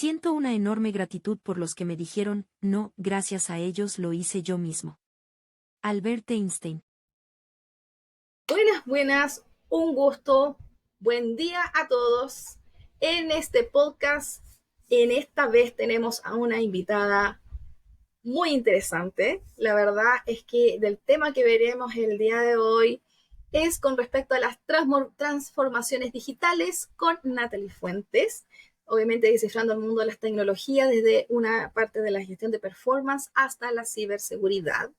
Siento una enorme gratitud por los que me dijeron, no, gracias a ellos lo hice yo mismo. Albert Einstein. Buenas, buenas, un gusto, buen día a todos. En este podcast, en esta vez tenemos a una invitada muy interesante. La verdad es que del tema que veremos el día de hoy es con respecto a las transformaciones digitales con Natalie Fuentes. Obviamente descifrando el mundo de las tecnologías desde una parte de la gestión de performance hasta la ciberseguridad.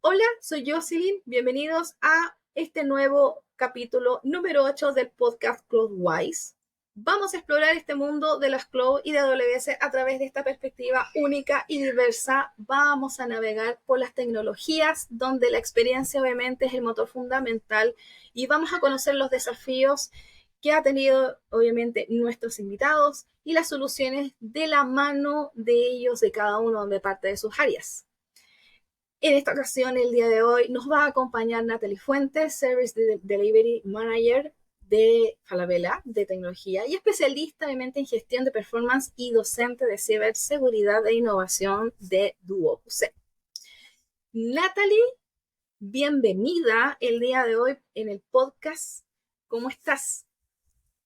Hola, soy Jocelyn. Bienvenidos a este nuevo capítulo número 8 del podcast CloudWise. Vamos a explorar este mundo de las cloud y de AWS a través de esta perspectiva única y diversa. Vamos a navegar por las tecnologías donde la experiencia obviamente es el motor fundamental y vamos a conocer los desafíos que ha tenido obviamente nuestros invitados y las soluciones de la mano de ellos, de cada uno de parte de sus áreas. En esta ocasión, el día de hoy, nos va a acompañar Natalie Fuentes, Service Delivery Manager de Falabella, de tecnología, y especialista obviamente en gestión de performance y docente de ciberseguridad e innovación de DuoQC. Natalie, bienvenida el día de hoy en el podcast. ¿Cómo estás?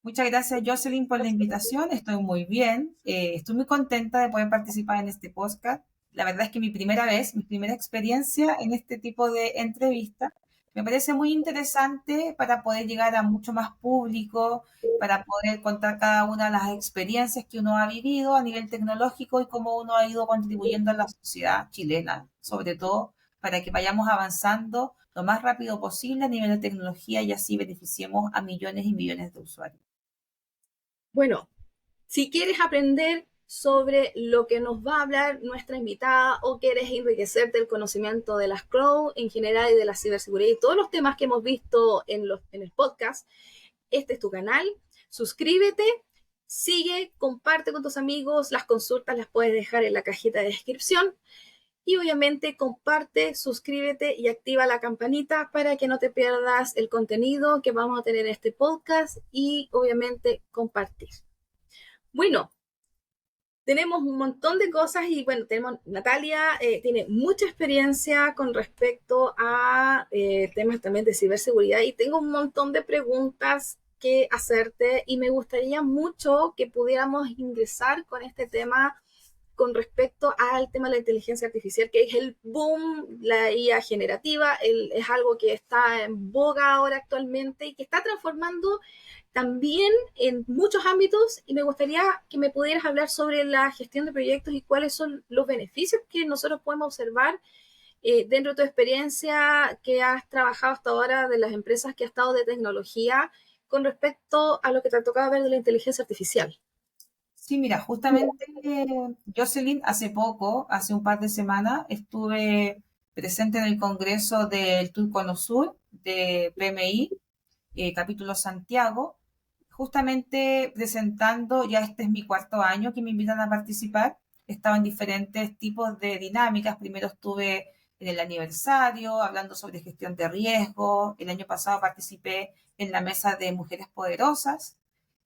Muchas gracias, Jocelyn, por la invitación. Estoy muy bien. Estoy muy contenta de poder participar en este podcast. La verdad es que mi primera experiencia en este tipo de entrevista. Me parece muy interesante para poder llegar a mucho más público, para poder contar cada una de las experiencias que uno ha vivido a nivel tecnológico y cómo uno ha ido contribuyendo a la sociedad chilena, sobre todo para que vayamos avanzando lo más rápido posible a nivel de tecnología y así beneficiemos a millones y millones de usuarios. Bueno, si quieres aprender sobre lo que nos va a hablar nuestra invitada o quieres enriquecerte el conocimiento de las cloud en general y de la ciberseguridad y todos los temas que hemos visto en el podcast, este es tu canal. Suscríbete, sigue, comparte con tus amigos. Las consultas las puedes dejar en la cajita de descripción. Y obviamente comparte, suscríbete y activa la campanita para que no te pierdas el contenido que vamos a tener en este podcast y obviamente compartir. Bueno, tenemos un montón de cosas y bueno, Natalia tiene mucha experiencia con respecto a temas también de ciberseguridad y tengo un montón de preguntas que hacerte y me gustaría mucho que pudiéramos ingresar con este tema con respecto al tema de la inteligencia artificial, que es el boom, la IA generativa, es algo que está en boga ahora actualmente y que está transformando también en muchos ámbitos y me gustaría que me pudieras hablar sobre la gestión de proyectos y cuáles son los beneficios que nosotros podemos observar dentro de tu experiencia que has trabajado hasta ahora de las empresas que has estado de tecnología con respecto a lo que te ha tocado ver de la inteligencia artificial. Sí, mira, justamente Jocelyn, hace un par de semanas, estuve presente en el Congreso del Turcono Sur de PMI, capítulo Santiago, justamente presentando, ya este es mi cuarto año que me invitan a participar, he estado en diferentes tipos de dinámicas, primero estuve en el aniversario, hablando sobre gestión de riesgo, el año pasado participé en la mesa de mujeres poderosas,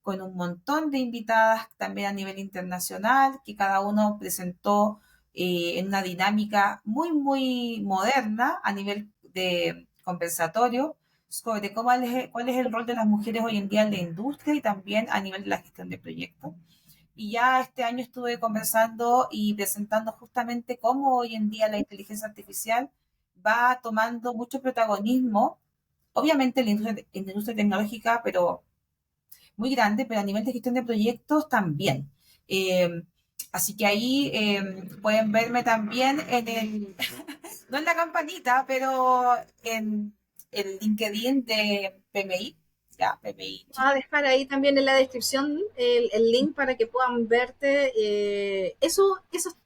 con un montón de invitadas también a nivel internacional, que cada uno presentó en una dinámica muy, muy moderna a nivel de compensatorio, sobre cuál es el rol de las mujeres hoy en día en la industria y también a nivel de la gestión de proyectos. Y ya este año estuve conversando y presentando justamente cómo hoy en día la inteligencia artificial va tomando mucho protagonismo, obviamente en la industria tecnológica, pero muy grande, pero a nivel de gestión de proyectos también. Así que ahí pueden verme también en el, no en la campanita, pero en el LinkedIn de PMI, ya, PMI Vamos a Chile. dejar ahí también en la descripción el link para que puedan verte. Eso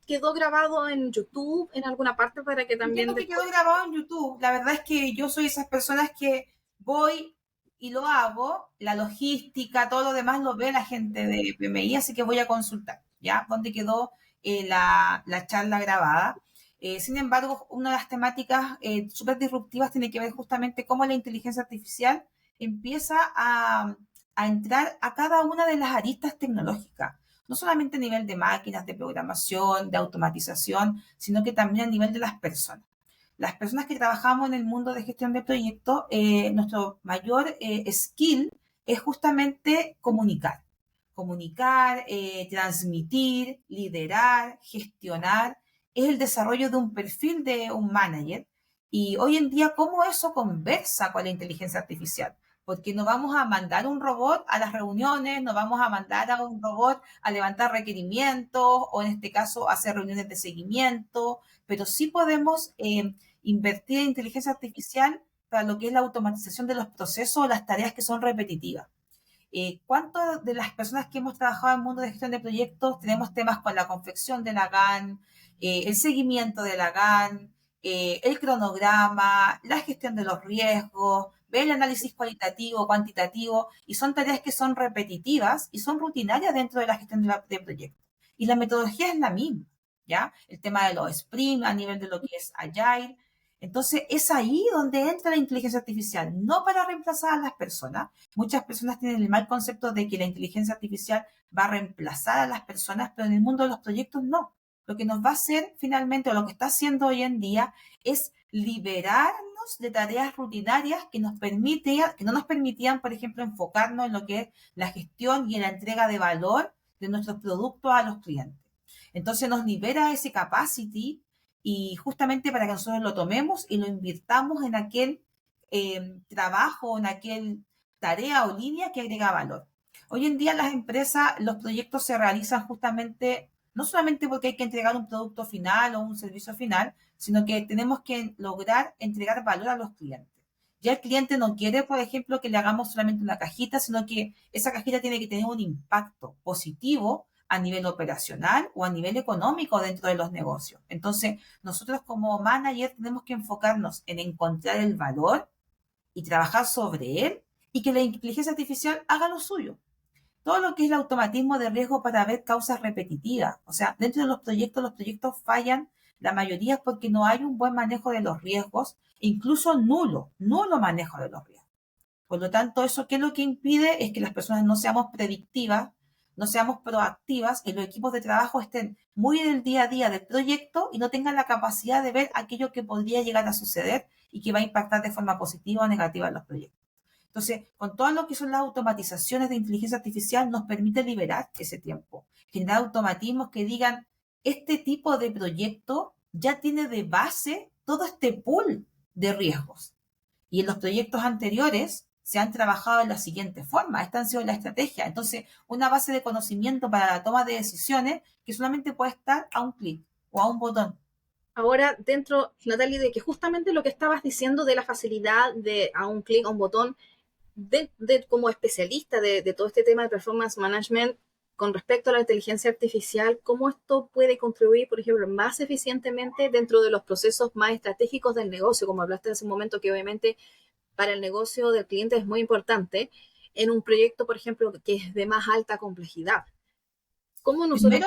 quedó grabado en YouTube, en alguna parte, para que Ya también no me quedó después... grabado en YouTube. La verdad es que yo soy esas personas que voy y lo hago, la logística, todo lo demás lo ve la gente de PMI, así que voy a consultar, ¿ya? ¿Dónde quedó la charla grabada? Sin embargo, una de las temáticas súper disruptivas tiene que ver justamente cómo la inteligencia artificial empieza a entrar a cada una de las aristas tecnológicas, no solamente a nivel de máquinas, de programación, de automatización, sino que también a nivel de las personas. Las personas que trabajamos en el mundo de gestión de proyectos, nuestro mayor skill es justamente comunicar. Comunicar, transmitir, liderar, gestionar, es el desarrollo de un perfil de un manager. Y hoy en día, ¿cómo eso conversa con la inteligencia artificial? Porque no vamos a mandar un robot a las reuniones, no vamos a mandar a un robot a levantar requerimientos o en este caso hacer reuniones de seguimiento, pero sí podemos invertir en inteligencia artificial para lo que es la automatización de los procesos o las tareas que son repetitivas. ¿Cuántas de las personas que hemos trabajado en el mundo de gestión de proyectos tenemos temas con la confección de la GAN, el seguimiento de la GAN, el cronograma, la gestión de los riesgos, ver el análisis cualitativo, cuantitativo, y son tareas que son repetitivas y son rutinarias dentro de la gestión de proyectos? Y la metodología es la misma, ¿ya? El tema de los sprints a nivel de lo que es Agile. Entonces, es ahí donde entra la inteligencia artificial, no para reemplazar a las personas. Muchas personas tienen el mal concepto de que la inteligencia artificial va a reemplazar a las personas, pero en el mundo de los proyectos no. Lo que nos va a hacer finalmente, o lo que está haciendo hoy en día, es liberarnos de tareas rutinarias que no nos permitían, por ejemplo, enfocarnos en lo que es la gestión y en la entrega de valor de nuestros productos a los clientes. Entonces nos libera ese capacity y justamente para que nosotros lo tomemos y lo invirtamos en aquel trabajo, en aquel tarea o línea que agrega valor. Hoy en día las empresas, los proyectos se realizan justamente, no solamente porque hay que entregar un producto final o un servicio final, sino que tenemos que lograr entregar valor a los clientes. Ya el cliente no quiere, por ejemplo, que le hagamos solamente una cajita, sino que esa cajita tiene que tener un impacto positivo a nivel operacional o a nivel económico dentro de los negocios. Entonces, nosotros como manager tenemos que enfocarnos en encontrar el valor y trabajar sobre él y que la inteligencia artificial haga lo suyo. Todo lo que es el automatismo de riesgo para ver causas repetitivas. O sea, dentro de los proyectos fallan la mayoría porque no hay un buen manejo de los riesgos, incluso nulo manejo de los riesgos. Por lo tanto, eso qué es lo que impide es que las personas no seamos predictivas, no seamos proactivas, que los equipos de trabajo estén muy en el día a día del proyecto y no tengan la capacidad de ver aquello que podría llegar a suceder y que va a impactar de forma positiva o negativa en los proyectos. Entonces, con todo lo que son las automatizaciones de inteligencia artificial, nos permite liberar ese tiempo, generar automatismos que digan, este tipo de proyecto ya tiene de base todo este pool de riesgos. Y en los proyectos anteriores se han trabajado de la siguiente forma. Esta ha sido la estrategia. Entonces, una base de conocimiento para la toma de decisiones que solamente puede estar a un clic o a un botón. Ahora, dentro, Natalie, de que justamente lo que estabas diciendo de la facilidad de a un clic, a un botón, como especialista de todo este tema de performance management, con respecto a la inteligencia artificial, ¿cómo esto puede contribuir, por ejemplo, más eficientemente dentro de los procesos más estratégicos del negocio? Como hablaste hace un momento, que obviamente para el negocio del cliente es muy importante, en un proyecto, por ejemplo, que es de más alta complejidad. ¿Cómo nosotros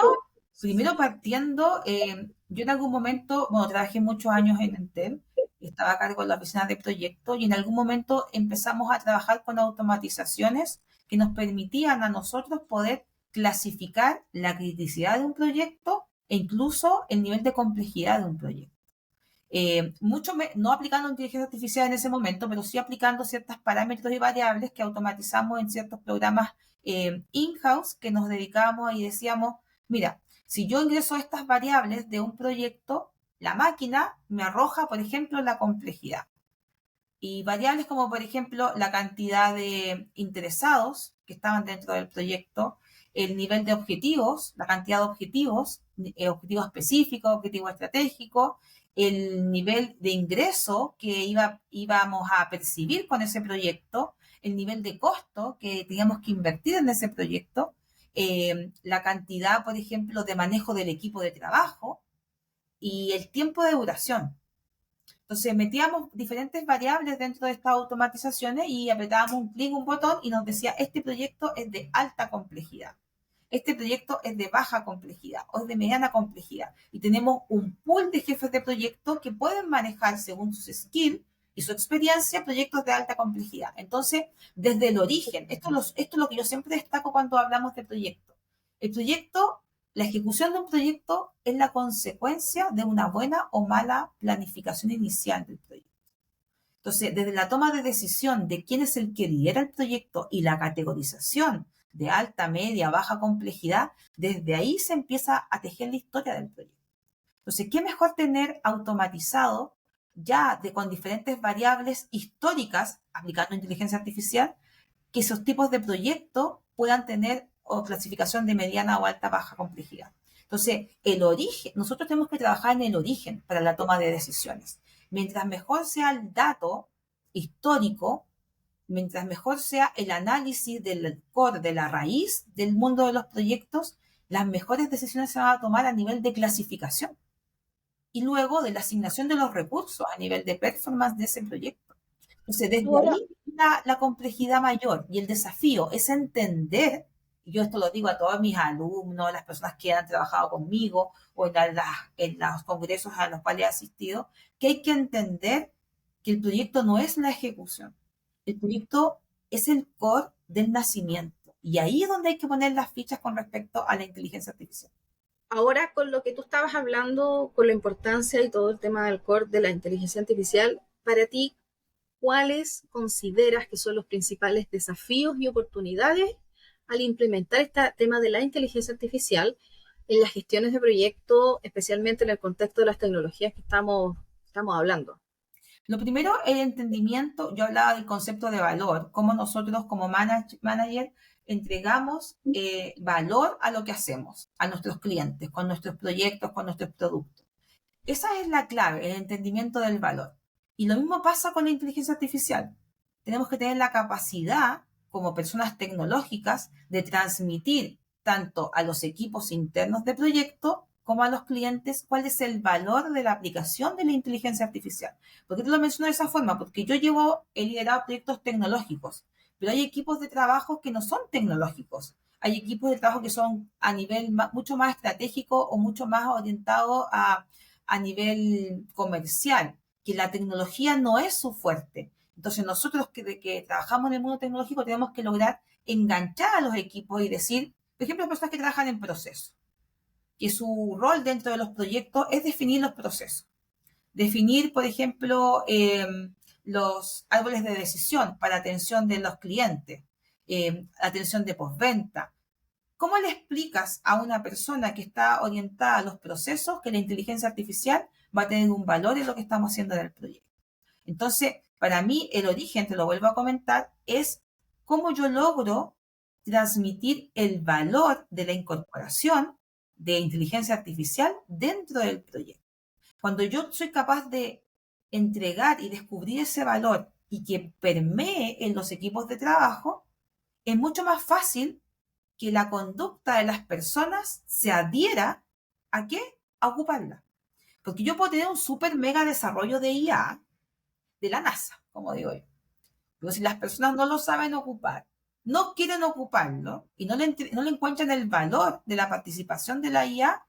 Primero partiendo, yo en algún momento, bueno, trabajé muchos años en Entel, estaba a cargo de la oficina de proyectos y en algún momento empezamos a trabajar con automatizaciones que nos permitían a nosotros poder clasificar la criticidad de un proyecto e incluso el nivel de complejidad de un proyecto. No aplicando inteligencia artificial en ese momento, pero sí aplicando ciertos parámetros y variables que automatizamos en ciertos programas in-house que nos dedicamos y decíamos, mira, si yo ingreso estas variables de un proyecto, la máquina me arroja, por ejemplo, la complejidad. Y variables como, por ejemplo, la cantidad de interesados que estaban dentro del proyecto, el nivel de objetivos, la cantidad de objetivos, objetivos específicos, objetivos estratégicos, el nivel de ingreso que íbamos a percibir con ese proyecto, el nivel de costo que teníamos que invertir en ese proyecto, la cantidad, por ejemplo, de manejo del equipo de trabajo y el tiempo de duración. Entonces metíamos diferentes variables dentro de estas automatizaciones y apretábamos un clic, un botón y nos decía, este proyecto es de alta complejidad. Este proyecto es de baja complejidad o es de mediana complejidad. Y tenemos un pool de jefes de proyecto que pueden manejar según sus skills y su experiencia proyectos de alta complejidad. Entonces, desde el origen, esto es lo que yo siempre destaco cuando hablamos de proyecto. El proyecto, la ejecución de un proyecto es la consecuencia de una buena o mala planificación inicial del proyecto. Entonces, desde la toma de decisión de quién es el que lidera el proyecto y la categorización de alta, media, baja complejidad, desde ahí se empieza a tejer la historia del proyecto. Entonces, ¿qué mejor tener automatizado ya con diferentes variables históricas aplicando inteligencia artificial que esos tipos de proyectos puedan tener o clasificación de mediana o alta, baja complejidad? Entonces, el origen, nosotros tenemos que trabajar en el origen para la toma de decisiones. Mientras mejor sea el dato histórico, mientras mejor sea el análisis del core, de la raíz del mundo de los proyectos, las mejores decisiones se van a tomar a nivel de clasificación y luego de la asignación de los recursos a nivel de performance de ese proyecto. Entonces, desde Ahora, ahí la complejidad mayor y el desafío es entender, y yo esto lo digo a todos mis alumnos, las personas que han trabajado conmigo o en los congresos a los cuales he asistido, que hay que entender que el proyecto no es la ejecución. El proyecto es el core del nacimiento. Y ahí es donde hay que poner las fichas con respecto a la inteligencia artificial. ahora con lo que tú estabas hablando, con la importancia y todo el tema del core de la inteligencia artificial, para ti, ¿cuáles consideras que son los principales desafíos y oportunidades al implementar este tema de la inteligencia artificial en las gestiones de proyectos, especialmente en el contexto de las tecnologías que estamos hablando? Lo primero, el entendimiento. Yo hablaba del concepto de valor, cómo nosotros como manager entregamos valor a lo que hacemos, a nuestros clientes, con nuestros proyectos, con nuestros productos. Esa es la clave, el entendimiento del valor. Y lo mismo pasa con la inteligencia artificial. Tenemos que tener la capacidad, como personas tecnológicas, de transmitir tanto a los equipos internos de proyecto como a los clientes cuál es el valor de la aplicación de la inteligencia artificial. ¿Por qué te lo menciono de esa forma? Porque yo he liderado proyectos tecnológicos, pero hay equipos de trabajo que no son tecnológicos. Hay equipos de trabajo que son a nivel mucho más estratégico o mucho más orientados a nivel comercial, que la tecnología no es su fuerte. Entonces nosotros que trabajamos en el mundo tecnológico tenemos que lograr enganchar a los equipos y decir, por ejemplo, personas que trabajan en procesos, que su rol dentro de los proyectos es definir los procesos. Definir, por ejemplo, los árboles de decisión para atención de los clientes, atención de postventa. ¿Cómo le explicas a una persona que está orientada a los procesos que la inteligencia artificial va a tener un valor en lo que estamos haciendo en el proyecto? Entonces, para mí, el origen, te lo vuelvo a comentar, es cómo yo logro transmitir el valor de la incorporación de inteligencia artificial dentro del proyecto. Cuando yo soy capaz de entregar y descubrir ese valor y que permee en los equipos de trabajo, es mucho más fácil que la conducta de las personas se adhiera a qué, a ocuparla. Porque yo puedo tener un súper mega desarrollo de IA de la NASA, como digo yo. Pero si las personas no lo saben ocupar, no quieren ocuparlo y no le encuentran el valor de la participación de la IA,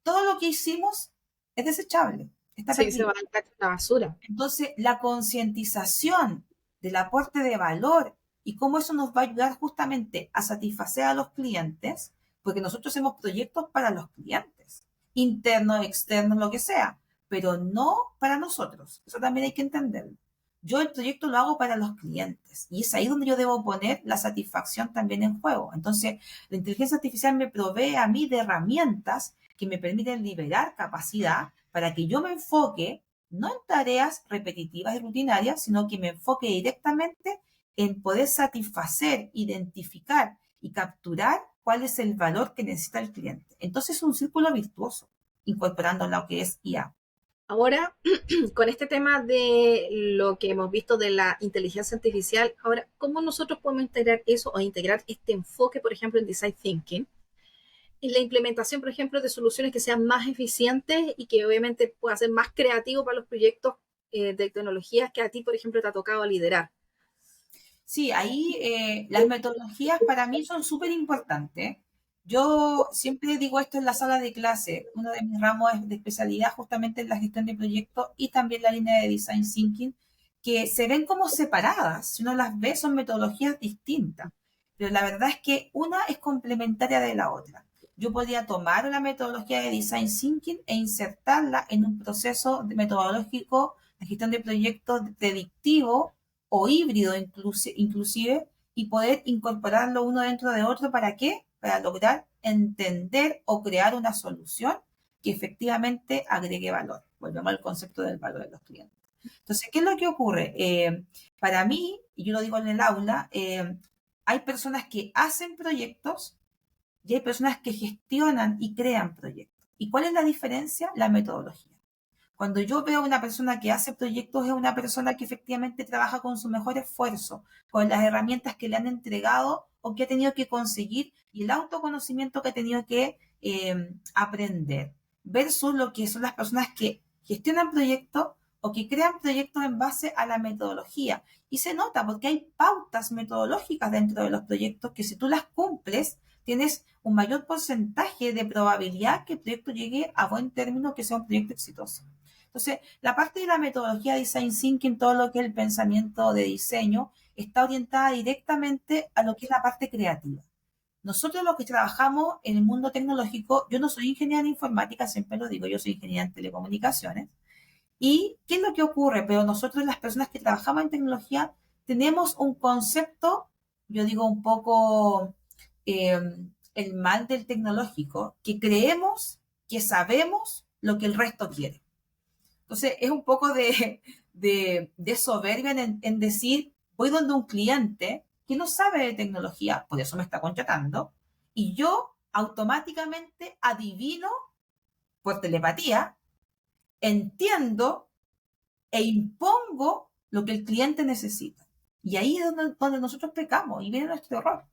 todo lo que hicimos es desechable, está Sí, se perdido. va a la basura. Entonces, la concientización del aporte de valor y cómo eso nos va a ayudar justamente a satisfacer a los clientes, porque nosotros hacemos proyectos para los clientes, internos, externos, lo que sea, pero no para nosotros. Eso también hay que entenderlo. Yo el proyecto lo hago para los clientes y es ahí donde yo debo poner la satisfacción también en juego. Entonces, la inteligencia artificial me provee a mí de herramientas que me permiten liberar capacidad para que yo me enfoque no en tareas repetitivas y rutinarias, sino que me enfoque directamente en poder satisfacer, identificar y capturar cuál es el valor que necesita el cliente. Entonces es un círculo virtuoso, incorporando lo que es IA. Ahora, con este tema de lo que hemos visto de la inteligencia artificial, ahora, ¿cómo nosotros podemos integrar eso o integrar este enfoque, por ejemplo, en design thinking, en la implementación, por ejemplo, de soluciones que sean más eficientes y que obviamente puedan ser más creativos para los proyectos de tecnologías que a ti, por ejemplo, te ha tocado liderar? Sí, ahí las metodologías para mí son súper importantes. Yo siempre digo esto en la sala de clase. Uno de mis ramos de especialidad justamente es la gestión de proyectos y también la línea de design thinking, que se ven como separadas. Si uno las ve, son metodologías distintas. Pero la verdad es que una es complementaria de la otra. Yo podría tomar una metodología de Design Thinking e insertarla en un proceso metodológico de gestión de proyectos predictivo o híbrido inclusive, y poder incorporarlo uno dentro de otro. ¿Para qué? Para lograr entender o crear una solución que efectivamente agregue valor. Volvemos al concepto del valor de los clientes. Entonces, ¿qué es lo que ocurre? Para mí, y yo lo digo en el aula, hay personas que hacen proyectos y hay personas que gestionan y crean proyectos. ¿Y cuál es la diferencia? La metodología. Cuando yo veo a una persona que hace proyectos, es una persona que efectivamente trabaja con su mejor esfuerzo, con las herramientas que le han entregado o que ha tenido que conseguir y el autoconocimiento que ha tenido que aprender, versus lo que son las personas que gestionan proyectos o que crean proyectos en base a la metodología. Y se nota porque hay pautas metodológicas dentro de los proyectos que si tú las cumples, tienes un mayor porcentaje de probabilidad que el proyecto llegue a buen término, que sea un proyecto exitoso. Entonces, la parte de la metodología de Design Thinking, todo lo que es el pensamiento de diseño, está orientada directamente a lo que es la parte creativa. Nosotros los que trabajamos en el mundo tecnológico, yo no soy ingeniera en informática, siempre lo digo, yo soy ingeniera en telecomunicaciones. ¿Y qué es lo que ocurre? Pero nosotros, las personas que trabajamos en tecnología, tenemos un concepto, yo digo un poco el mal del tecnológico, que creemos que sabemos lo que el resto quiere. Entonces, es un poco de soberbia en decir, voy donde un cliente que no sabe de tecnología, por eso me está contratando, y yo automáticamente adivino por telepatía, entiendo e impongo lo que el cliente necesita. Y ahí es donde nosotros pecamos y viene nuestro error.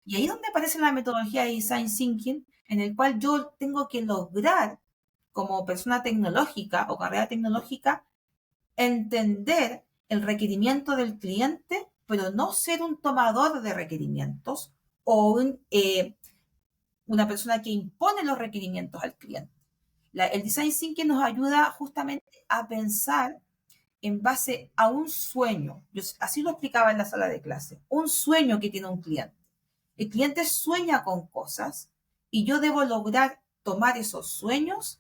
Y ahí es donde aparece la metodología de Design Thinking, en el cual yo tengo que lograr, como persona tecnológica o carrera tecnológica, entender el requerimiento del cliente, pero no ser un tomador de requerimientos o una persona que impone los requerimientos al cliente. El Design Thinking nos ayuda justamente a pensar en base a un sueño. Yo así lo explicaba en la sala de clase. Un sueño que tiene un cliente. El cliente sueña con cosas y yo debo lograr tomar esos sueños,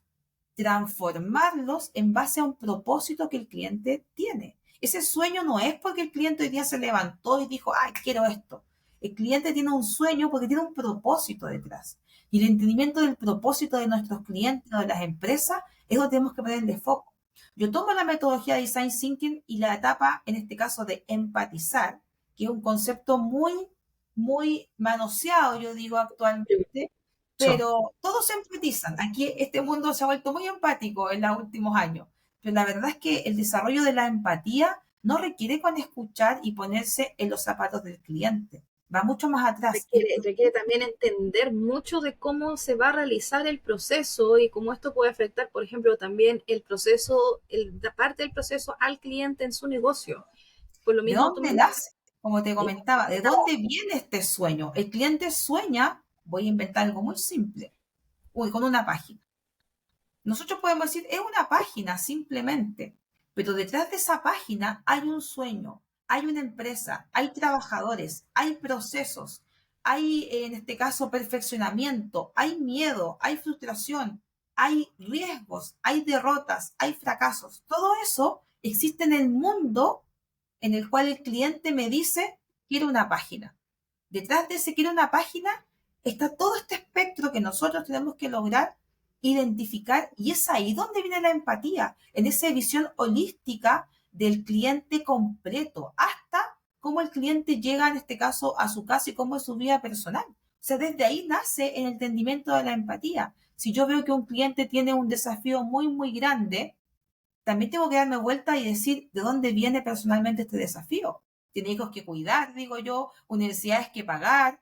transformarlos en base a un propósito que el cliente tiene. Ese sueño no es porque el cliente hoy día se levantó y dijo, ay, quiero esto. El cliente tiene un sueño porque tiene un propósito detrás. Y el entendimiento del propósito de nuestros clientes o de las empresas es donde tenemos que ponerle foco. Yo tomo la metodología de Design Thinking y la etapa, en este caso, de empatizar, que es un concepto muy, muy manoseado, yo digo, actualmente, pero todos se empatizan. Aquí este mundo se ha vuelto muy empático en los últimos años. Pero la verdad es que el desarrollo de la empatía no requiere con escuchar y ponerse en los zapatos del cliente. Va mucho más atrás. Requiere también entender mucho de cómo se va a realizar el proceso y cómo esto puede afectar, por ejemplo, también el proceso, la parte del proceso al cliente en su negocio. Por lo mismo, ¿De dónde nace? Como te comentaba, ¿de dónde viene este sueño? El cliente sueña, voy a inventar algo muy simple, con una página. Nosotros podemos decir, es una página simplemente, pero detrás de esa página hay un sueño, hay una empresa, hay trabajadores, hay procesos, hay, en este caso, perfeccionamiento, hay miedo, hay frustración, hay riesgos, hay derrotas, hay fracasos. Todo eso existe en el mundo en el cual el cliente me dice, quiero una página. Detrás de ese quiero una página está todo este espectro que nosotros tenemos que lograr identificar, y es ahí donde viene la empatía, en esa visión holística del cliente completo, hasta cómo el cliente llega, en este caso, a su casa y cómo es su vida personal. O sea, desde ahí nace el entendimiento de la empatía. Si yo veo que un cliente tiene un desafío muy, muy grande, también tengo que darme vuelta y decir de dónde viene personalmente este desafío. Tiene hijos que cuidar, digo yo, universidades que pagar,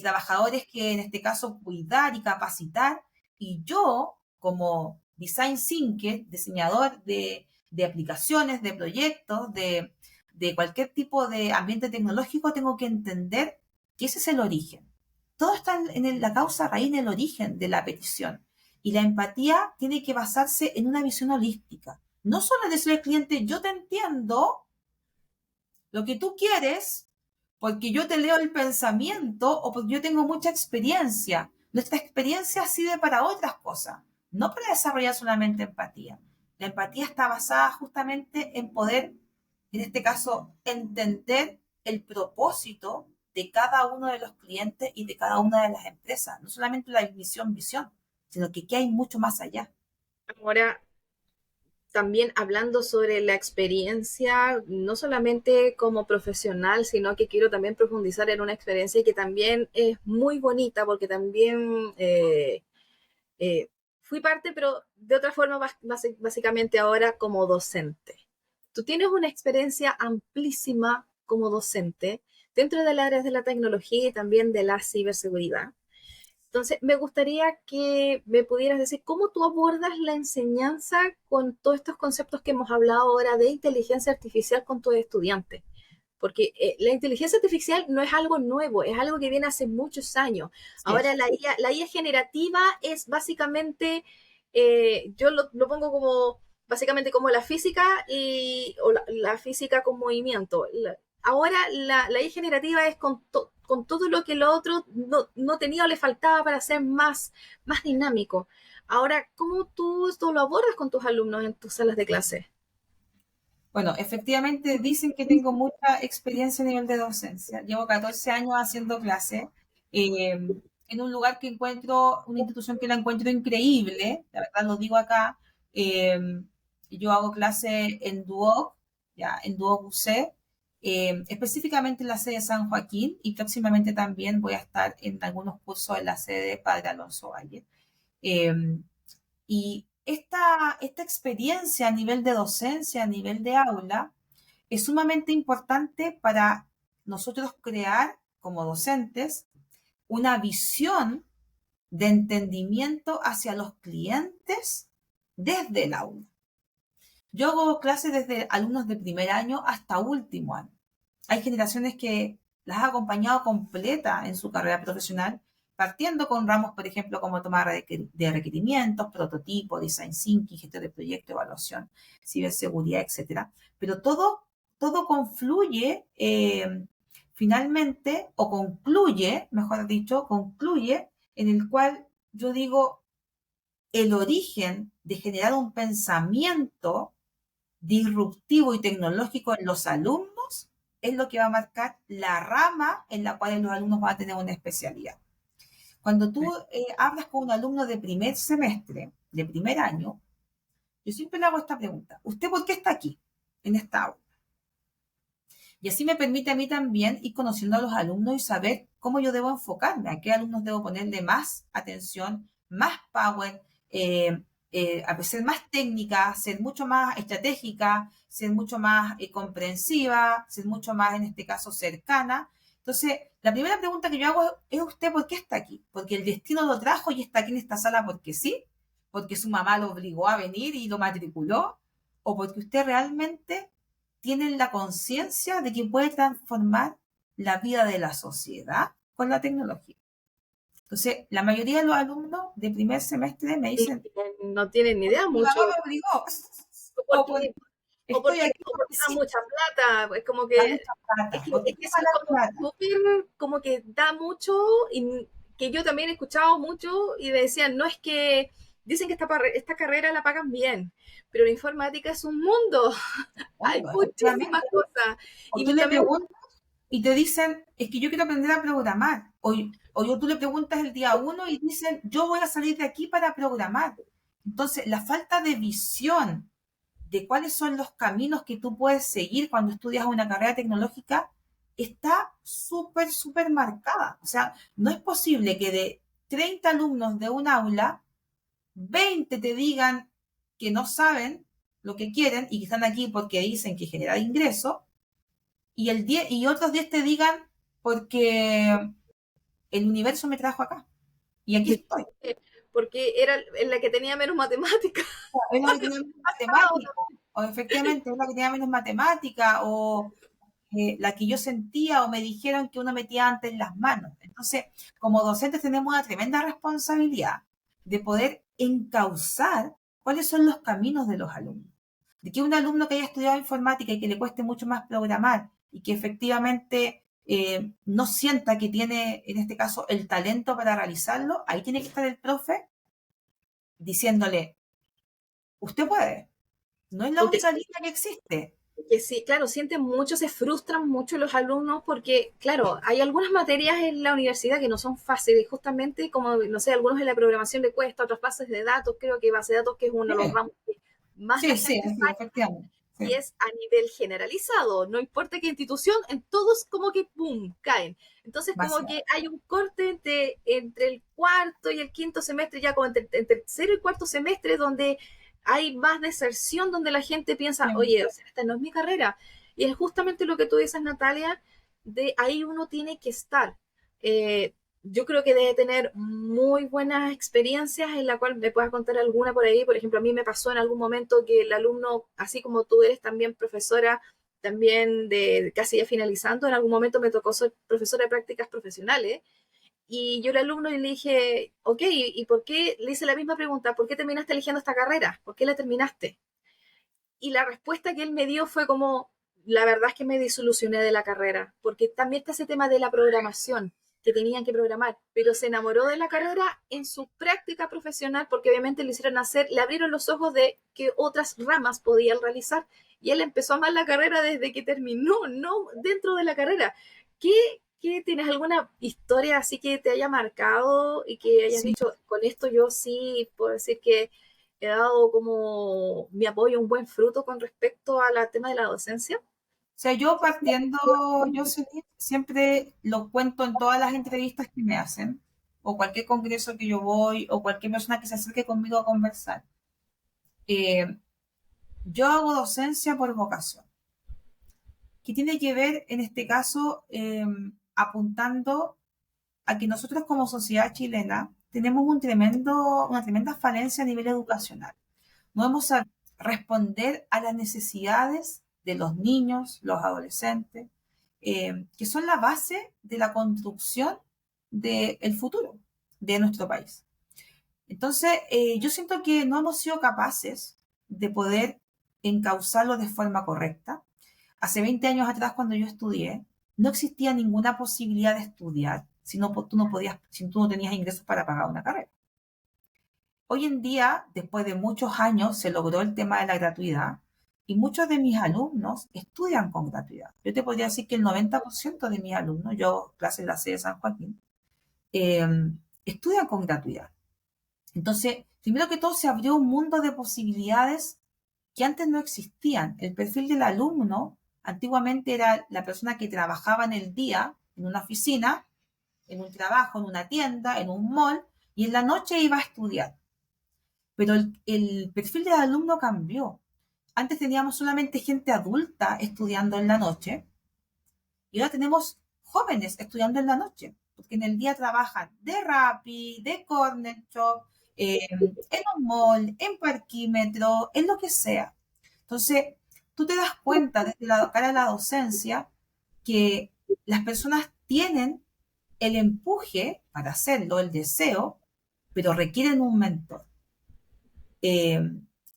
trabajadores que, en este caso, cuidar y capacitar. Y yo, como design thinker, diseñador de aplicaciones, de proyectos, de cualquier tipo de ambiente tecnológico, tengo que entender que ese es el origen. Todo está en la causa raíz, en el origen de la petición. Y la empatía tiene que basarse en una visión holística. No solo decirle al cliente, yo te entiendo, lo que tú quieres porque yo te leo el pensamiento o porque yo tengo mucha experiencia. Nuestra experiencia sirve para otras cosas, no para desarrollar solamente empatía. La empatía está basada justamente en poder, en este caso, entender el propósito de cada uno de los clientes y de cada una de las empresas. No solamente la visión, sino que hay mucho más allá. Ahora, también hablando sobre la experiencia, no solamente como profesional, sino que quiero también profundizar en una experiencia que también es muy bonita, porque también fui parte, pero de otra forma, básicamente ahora como docente. Tú tienes una experiencia amplísima como docente dentro del área de la tecnología y también de la ciberseguridad. Entonces, me gustaría que me pudieras decir cómo tú abordas la enseñanza con todos estos conceptos que hemos hablado ahora de inteligencia artificial con tus estudiantes. Porque la inteligencia artificial no es algo nuevo, es algo que viene hace muchos años. Ahora, la IA generativa es básicamente, yo lo pongo como, básicamente como la física o la física con movimiento. Ahora la IA generativa es con todo lo que lo otro no tenía o le faltaba para ser más dinámico. Ahora, ¿cómo tú lo abordas con tus alumnos en tus salas de clase? Bueno, efectivamente dicen que tengo mucha experiencia a nivel de docencia. Llevo 14 años haciendo clase en un lugar que encuentro, una institución que la encuentro increíble, la verdad lo digo acá. eh, yo hago clase en Duoc, ya, en Duoc UC, específicamente en la sede de San Joaquín y próximamente también voy a estar en algunos cursos en la sede de Padre Alonso Valle. Eh, y esta experiencia a nivel de docencia, a nivel de aula, es sumamente importante para nosotros crear como docentes una visión de entendimiento hacia los clientes desde el aula. Yo hago clases desde alumnos de primer año hasta último año. Hay generaciones que las ha acompañado completa en su carrera profesional, partiendo con ramos, por ejemplo, como tomar de requerimientos, prototipo, design thinking, gestión de proyecto, evaluación, ciberseguridad, etcétera. Pero todo confluye finalmente, o concluye, mejor dicho, concluye en el cual yo digo el origen de generar un pensamiento disruptivo y tecnológico en los alumnos es lo que va a marcar la rama en la cual los alumnos van a tener una especialidad. Cuando tú hablas con un alumno de primer semestre, de primer año, yo siempre le hago esta pregunta: ¿usted por qué está aquí, en esta aula? Y así me permite a mí también ir conociendo a los alumnos y saber cómo yo debo enfocarme, a qué alumnos debo ponerle más atención, más power, a ser más técnica, ser mucho más estratégica, ser mucho más comprensiva, ser mucho más, en este caso, cercana. Entonces, la primera pregunta que yo hago es: ¿usted por qué está aquí? ¿Porque el destino lo trajo y está aquí en esta sala porque sí? ¿Porque su mamá lo obligó a venir y lo matriculó? ¿O porque usted realmente tienen la conciencia de que puede transformar la vida de la sociedad con la tecnología? Entonces, la mayoría de los alumnos de primer semestre me dicen: No tienen ni idea mi mucho. mamá me obligó, O o porque o estoy aquí porque porque da sí, mucha plata, es como da que, mucha plata, es porque que ¿qué eso es para la como plata? súper, como que da mucho, y que yo también he escuchado mucho y me decían, no es que, dicen que esta carrera la pagan bien, pero la informática es un mundo, hay Bueno, muchísimas efectivamente, cosas, o y tú le también, preguntas y te dicen: es que yo quiero aprender a programar, o tú le preguntas el día uno y dicen: yo voy a salir de aquí para programar. Entonces, la falta de visión de cuáles son los caminos que tú puedes seguir cuando estudias una carrera tecnológica está súper marcada. O sea, no es posible que de 30 alumnos de un aula, 20 te digan que no saben lo que quieren y que están aquí porque dicen que genera ingresos, y, y otros 10 te digan porque el universo me trajo acá y aquí estoy. porque era en la que tenía menos matemáticas. Es la que tenía menos matemática, o efectivamente es la que tenía menos matemática, o la que yo sentía o me dijeron que uno metía antes en las manos. Entonces, como docentes tenemos una tremenda responsabilidad de poder encauzar cuáles son los caminos de los alumnos. De que un alumno que haya estudiado informática y que le cueste mucho más programar, y que efectivamente no sienta que tiene, en este caso, el talento para realizarlo, ahí tiene que estar el profe diciéndole, usted puede, no es la Porque única línea que existe. que sí, claro, sienten mucho, se frustran mucho los alumnos porque, claro, hay algunas materias en la universidad que no son fáciles, justamente como, no sé, algunos en la programación le cuesta, otras bases de datos, creo que base de datos que es uno de los ramos que más la Sí, sí, gente sí, falla, efectivamente. Sí, y es a nivel generalizado, no importa qué institución, en todos como que ¡pum! Caen. Entonces como demasiado. que hay un corte entre el cuarto y el quinto semestre, ya como entre tercero y cuarto semestre, donde hay más deserción, donde la gente piensa, Sí, oye, o sea, esta no es mi carrera. Y es justamente lo que tú dices, Natalia, de ahí uno tiene que estar. Eh, yo creo que debe tener muy buenas experiencias en la cual me puedas contar alguna por ahí. Por ejemplo, a mí me pasó en algún momento que el alumno, así como tú eres también profesora, también de casi ya finalizando, en algún momento me tocó ser profesora de prácticas profesionales. Y yo al alumno le dije, ok, ¿y por qué? Le hice la misma pregunta, ¿por qué terminaste eligiendo esta carrera? ¿Por qué la terminaste? Y la respuesta que él me dio fue como, la verdad es que me disolucioné de la carrera, porque también está ese tema de la programación, que tenían que programar, pero se enamoró de la carrera en su práctica profesional, porque obviamente le hicieron hacer, le abrieron los ojos de que otras ramas podían realizar, y él empezó a amar la carrera desde que terminó, no dentro de la carrera. ¿Qué tienes alguna historia así que te haya marcado y que hayas sí. dicho, con esto yo sí puedo decir que he dado como mi apoyo, un buen fruto con respecto al tema de la docencia? O sea, yo partiendo, yo siempre lo cuento en todas las entrevistas que me hacen, o cualquier congreso que yo voy, o cualquier persona que se acerque conmigo a conversar. Eh, yo hago docencia por vocación, que tiene que ver, en este caso, apuntando a que nosotros como sociedad chilena tenemos una tremenda falencia a nivel educacional. No vamos a responder a las necesidades de los niños, los adolescentes, que son la base de la construcción del futuro de nuestro país. Entonces, yo siento que no hemos sido capaces de poder encauzarlo de forma correcta. Hace 20 años atrás, cuando yo estudié, no existía ninguna posibilidad de estudiar si no, tú no podías, si tú no tenías ingresos para pagar una carrera. Hoy en día, después de muchos años, se logró el tema de la gratuidad y muchos de mis alumnos estudian con gratuidad. Yo te podría decir que el 90% de mis alumnos, yo clase en la sede de San Joaquín, eh, estudian con gratuidad. Entonces, primero que todo, se abrió un mundo de posibilidades que antes no existían. El perfil del alumno antiguamente era la persona que trabajaba en el día en una oficina, en un trabajo, en una tienda, en un mall, y en la noche iba a estudiar. Pero el perfil del alumno cambió. Antes teníamos solamente gente adulta estudiando en la noche y ahora tenemos jóvenes estudiando en la noche, porque en el día trabajan de Rappi, de Corner Shop, en un mall, en parquímetro, en lo que sea. Entonces, tú te das cuenta desde la cara de la docencia que las personas tienen el empuje para hacerlo, el deseo, pero requieren un mentor. eh,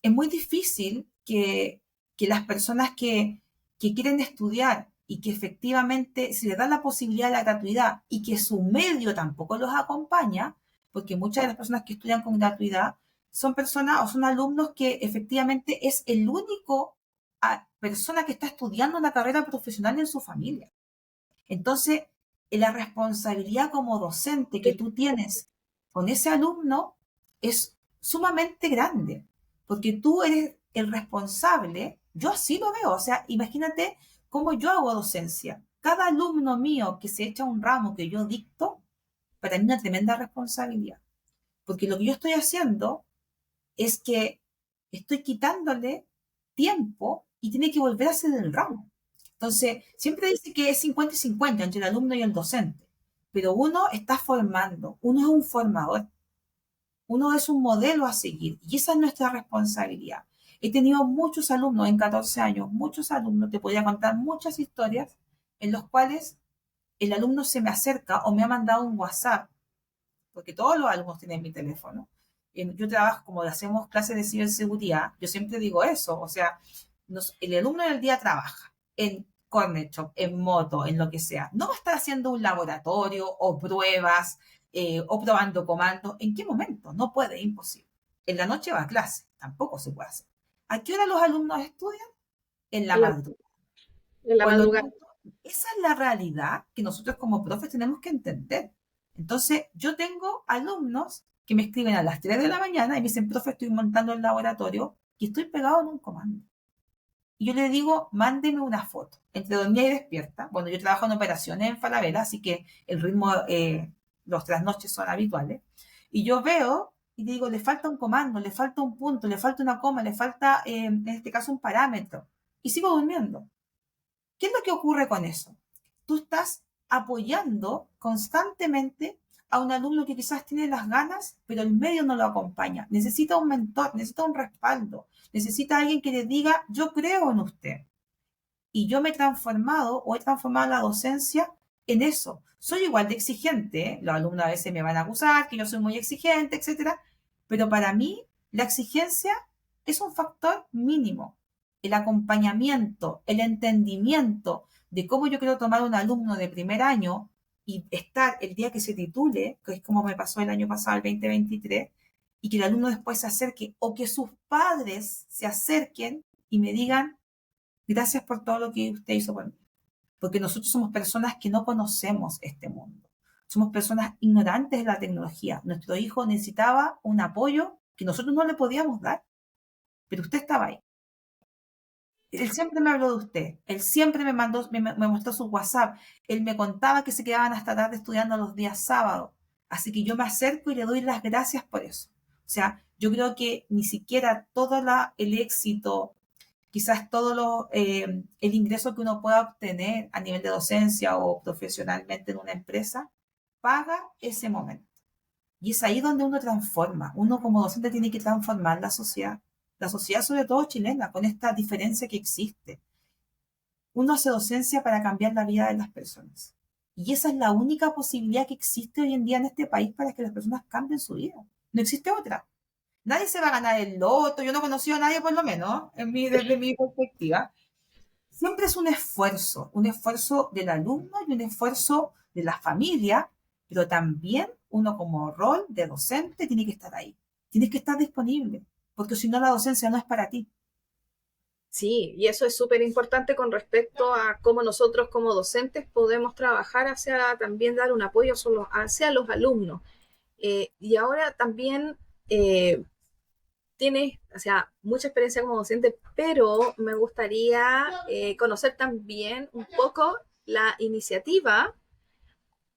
es muy difícil que las personas que quieren estudiar y que efectivamente se les da la posibilidad de la gratuidad y que su medio tampoco los acompaña, porque muchas de las personas que estudian con gratuidad son personas o son alumnos que efectivamente es el único persona que está estudiando una carrera profesional en su familia. Entonces, la responsabilidad como docente que tú tienes con ese alumno es sumamente grande, porque tú eres el responsable, yo así lo veo, o sea, imagínate cómo yo hago docencia. Cada alumno mío que se echa un ramo que yo dicto, para mí es una tremenda responsabilidad, porque lo que yo estoy haciendo es que estoy quitándole tiempo y tiene que volver a hacer el ramo. Entonces, siempre dice que es 50 y 50 entre el alumno y el docente, pero uno está formando, uno es un formador, uno es un modelo a seguir y esa es nuestra responsabilidad. He tenido muchos alumnos en 14 años, muchos alumnos, te podría contar muchas historias en los cuales el alumno se me acerca o me ha mandado un WhatsApp, porque todos los alumnos tienen mi teléfono. Yo trabajo, como hacemos clases de ciberseguridad, yo siempre digo eso, o sea, el alumno en el día trabaja en corner shop, en moto, en lo que sea. No va a estar haciendo un laboratorio o pruebas o probando comandos. ¿En qué momento? No puede, imposible. En la noche va a clase, tampoco se puede hacer. ¿A qué hora los alumnos estudian? En la En la, madrugada. en la Por lo madrugada. tanto, esa es la realidad que nosotros como profes tenemos que entender. Entonces, yo tengo alumnos que me escriben a las 3 de la mañana y me dicen, profe, estoy montando el laboratorio y estoy pegado en un comando. Y yo le digo, mándeme una foto. Entre dormida y despierta. Bueno, yo trabajo en operaciones en Falabella, así que el ritmo, los trasnoches son habituales. Y yo veo y digo, le falta un comando, le falta un punto, le falta una coma, le falta, en este caso, un parámetro. Y sigo durmiendo. ¿Qué es lo que ocurre con eso? Tú estás apoyando constantemente a un alumno que quizás tiene las ganas, pero el medio no lo acompaña. Necesita un mentor, necesita un respaldo, necesita alguien que le diga, yo creo en usted. Y yo me he transformado o he transformado la docencia en eso. Soy igual de exigente, ¿eh? Los alumnos a veces me van a acusar que yo soy muy exigente, etcétera, pero para mí la exigencia es un factor mínimo. El acompañamiento, el entendimiento de cómo yo quiero tomar un alumno de primer año y estar el día que se titule, que es como me pasó el año pasado, el 2023, y que el alumno después se acerque o que sus padres se acerquen y me digan, gracias por todo lo que usted hizo por mí. Porque nosotros somos personas que no conocemos este mundo. Somos personas ignorantes de la tecnología. Nuestro hijo necesitaba un apoyo que nosotros no le podíamos dar, pero usted estaba ahí. Él siempre me habló de usted. Él siempre me mostró su WhatsApp. Él me contaba que se quedaban hasta tarde estudiando los días sábados. Así que yo me acerco y le doy las gracias por eso. O sea, yo creo que ni siquiera todo el éxito, quizás el ingreso que uno pueda obtener a nivel de docencia o profesionalmente en una empresa, paga ese momento. Y es ahí donde uno transforma. Uno como docente tiene que transformar la sociedad sobre todo chilena, con esta diferencia que existe. Uno hace docencia para cambiar la vida de las personas. Y esa es la única posibilidad que existe hoy en día en este país para que las personas cambien su vida. No existe otra. Nadie se va a ganar el loto, yo no he conocido a nadie por lo menos, desde mi perspectiva. Siempre es un esfuerzo del alumno y un esfuerzo de la familia, pero también uno como rol de docente tiene que estar ahí, tienes que estar disponible, porque si no la docencia no es para ti. Sí, y eso es súper importante con respecto a cómo nosotros como docentes podemos trabajar hacia también dar un apoyo hacia los alumnos. Y ahora también tienes, o sea, mucha experiencia como docente, pero me gustaría conocer también un poco la iniciativa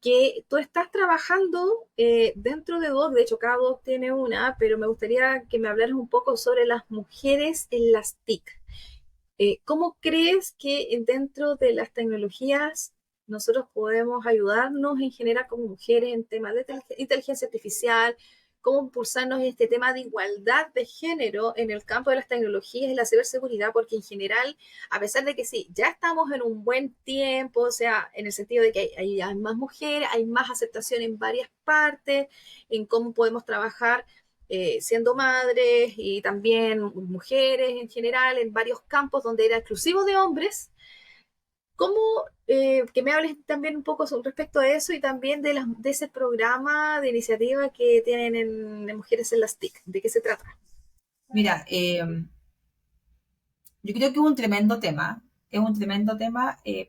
que tú estás trabajando dentro de DOC. De hecho, cada DOC tiene una, pero me gustaría que me hablaras un poco sobre las mujeres en las TIC. ¿Cómo crees que dentro de las tecnologías nosotros podemos ayudarnos en general como mujeres en temas de inteligencia artificial? ¿Cómo impulsarnos en este tema de igualdad de género en el campo de las tecnologías y la ciberseguridad? Porque en general, a pesar de que sí, ya estamos en un buen tiempo, o sea, en el sentido de que hay más mujeres, hay más aceptación en varias partes, en cómo podemos trabajar siendo madres y también mujeres en general en varios campos donde era exclusivo de hombres. ¿Cómo que me hables también un poco sobre respecto a eso y también de ese programa de iniciativa que tienen en Mujeres en las TIC? ¿De qué se trata? Mira, yo creo que es un tremendo tema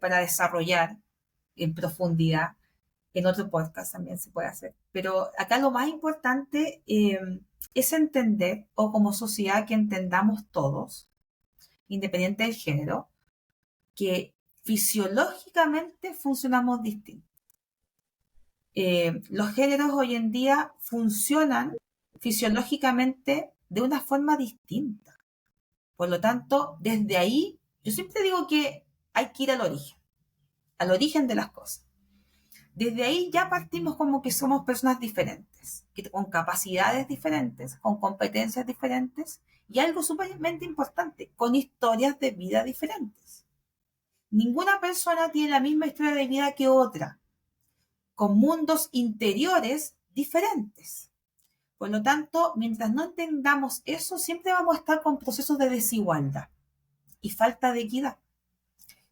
para desarrollar en profundidad. En otro podcast también se puede hacer. Pero acá lo más importante es entender, o como sociedad que entendamos todos, independiente del género, que fisiológicamente funcionamos distintos. Los géneros hoy en día funcionan fisiológicamente de una forma distinta. Por lo tanto, desde ahí, yo siempre digo que hay que ir al origen de las cosas. Desde ahí ya partimos como que somos personas diferentes, con capacidades diferentes, con competencias diferentes y algo sumamente importante, con historias de vida diferentes. Ninguna persona tiene la misma historia de vida que otra, con mundos interiores diferentes. Por lo tanto, mientras no entendamos eso, siempre vamos a estar con procesos de desigualdad y falta de equidad.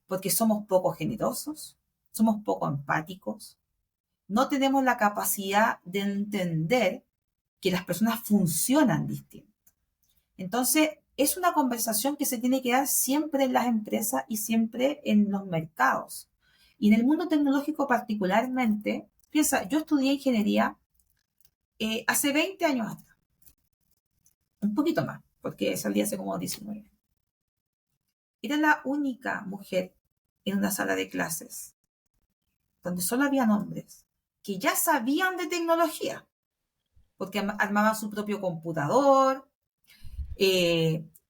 porque somos poco generosos, somos poco empáticos, no tenemos la capacidad de entender que las personas funcionan distinto. Entonces, es una conversación que se tiene que dar siempre en las empresas y siempre en los mercados. Y en el mundo tecnológico particularmente, piensa, yo estudié ingeniería hace 20 años atrás, un poquito más, porque salí hace como 19. Era la única mujer en una sala de clases donde solo habían hombres que ya sabían de tecnología, porque armaban su propio computador,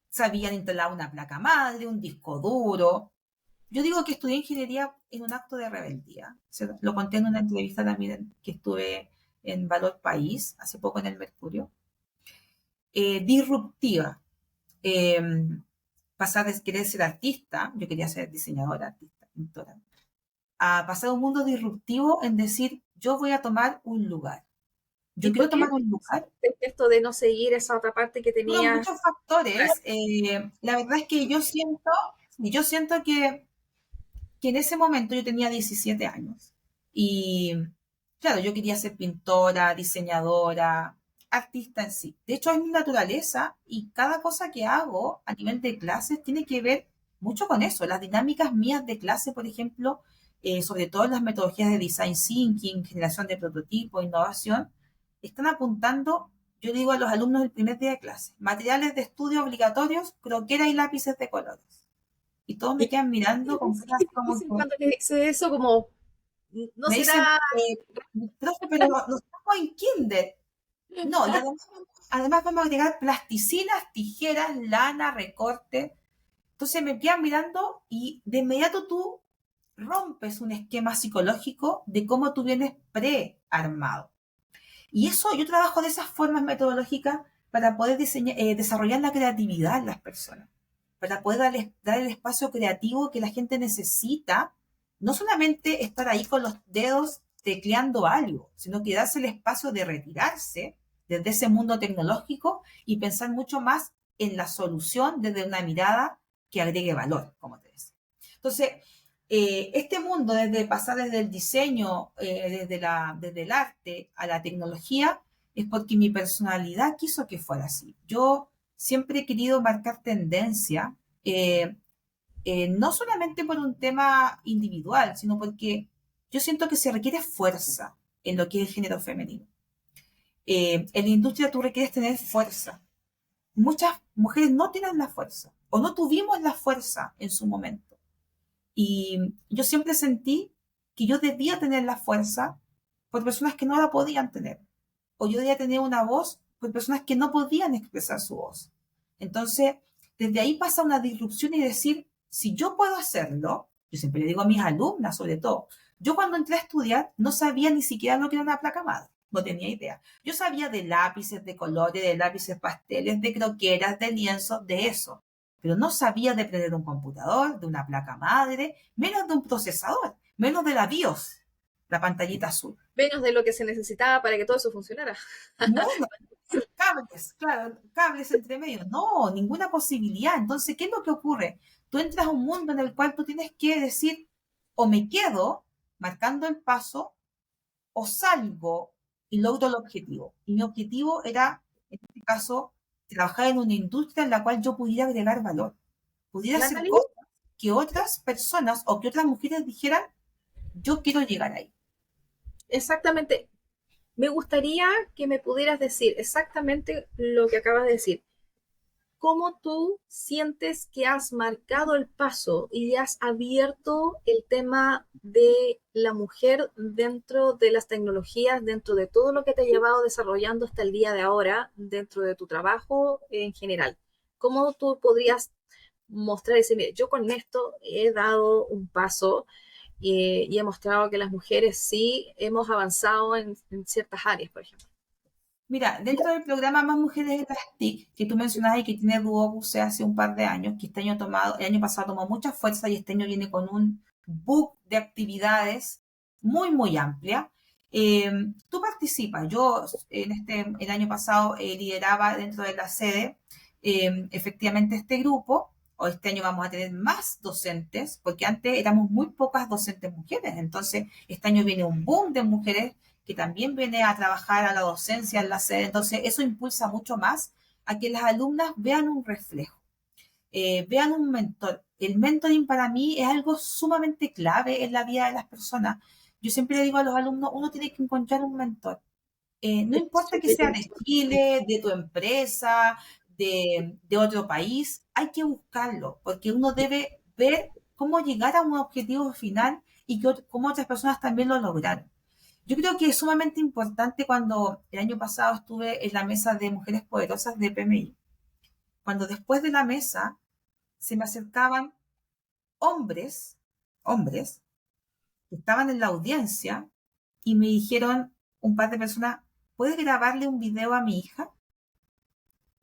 sabían instalar una placa madre, un disco duro. Yo digo que estudié ingeniería en un acto de rebeldía. Lo conté en una entrevista también que estuve en Valor País, hace poco en el Mercurio. Disruptiva. Pasar de querer ser artista, yo quería ser diseñadora, artista, pintora, a pasar a un mundo disruptivo en decir, yo voy a tomar un lugar. Yo quiero tomar un lugar. Esto de no seguir esa otra parte que Bueno, tenía. muchos factores. La verdad es que yo siento que en ese momento yo tenía 17 años. Y claro, yo quería ser pintora, diseñadora, artista en sí. De hecho, es mi naturaleza y cada cosa que hago a nivel de clases tiene que ver mucho con eso. Las dinámicas mías de clase, por ejemplo, sobre todo las metodologías de design thinking, generación de prototipos, innovación, están apuntando, yo digo a los alumnos del primer día de clase, materiales de estudio obligatorios, croqueras y lápices de colores. Y todos me quedan mirando con caras como que Cuando le dice eso, como, no me dicen, será. profe, pero no estamos en kinder. No, y además vamos a agregar plasticinas, tijeras, lana, recorte. Entonces me quedan mirando y de inmediato tú rompes un esquema psicológico de cómo tú vienes prearmado. Y eso, yo trabajo de esas formas metodológicas para poder desarrollar la creatividad en las personas, para poder dar el espacio creativo que la gente necesita, no solamente estar ahí con los dedos tecleando algo, sino que darse el espacio de retirarse desde ese mundo tecnológico y pensar mucho más en la solución desde una mirada que agregue valor, como te decía. Entonces, este mundo, desde pasar desde el diseño, desde el arte a la tecnología, es porque mi personalidad quiso que fuera así. Yo siempre he querido marcar tendencia, no solamente por un tema individual, sino porque yo siento que se requiere fuerza en lo que es el género femenino. En la industria tú requieres tener fuerza. Muchas mujeres no tienen la fuerza o no tuvimos la fuerza en su momento. Y yo siempre sentí que yo debía tener la fuerza por personas que no la podían tener. O yo debía tener una voz por personas que no podían expresar su voz. Entonces, desde ahí pasa una disrupción y decir, si yo puedo hacerlo, yo siempre le digo a mis alumnas sobre todo, yo cuando entré a estudiar no sabía ni siquiera lo que era una placa madre, no tenía idea. Yo sabía de lápices, de colores, de lápices pasteles, de croqueras, de lienzos, de eso. Pero no sabía de prender un computador, de una placa madre, menos de un procesador, menos de la BIOS, la pantallita azul. Menos de lo que se necesitaba para que todo eso funcionara. Menos, cables, claro, cables entre medio. No, ninguna posibilidad. Entonces, ¿qué es lo que ocurre? Tú entras a un mundo en el cual tú tienes que decir, o me quedo marcando el paso, o salgo y logro el objetivo. Y mi objetivo era, en este caso, trabajar en una industria en la cual yo pudiera agregar valor, pudiera hacer Natalie, cosas que otras personas o que otras mujeres dijeran, yo quiero llegar ahí. exactamente. Me gustaría que me pudieras decir exactamente lo que acabas de decir. ¿Cómo tú sientes que has marcado el paso y has abierto el tema de la mujer dentro de las tecnologías, dentro de todo lo que te ha llevado desarrollando hasta el día de ahora, dentro de tu trabajo en general? ¿Cómo tú podrías mostrar y decir, mire, yo con esto he dado un paso y he mostrado que las mujeres sí hemos avanzado en ciertas áreas, por ejemplo? Mira, dentro del programa Más Mujeres en las TIC, que tú mencionabas y que tiene Duobuce hace un par de años, que este año el año pasado tomó mucha fuerza y este año viene con un book de actividades muy, muy amplia. Tú participas. Yo el año pasado lideraba dentro de la sede efectivamente este grupo o este año vamos a tener más docentes, porque antes éramos muy pocas docentes mujeres. Entonces, este año viene un boom de mujeres que también viene a trabajar a la docencia en la sede. Entonces, eso impulsa mucho más a que las alumnas vean un reflejo, vean un mentor. El mentoring para mí es algo sumamente clave en la vida de las personas. Yo siempre le digo a los alumnos, uno tiene que encontrar un mentor. No Es importa que súper sea de importante. Chile, de tu empresa, de otro país, hay que buscarlo, porque uno debe ver cómo llegar a un objetivo final y que cómo otras personas también lo lograron. Yo creo que es sumamente importante cuando el año pasado estuve en la mesa de Mujeres Poderosas de PMI, cuando después de la mesa se me acercaban hombres, hombres, que estaban en la audiencia y me dijeron un par de personas, ¿puedes grabarle un video a mi hija?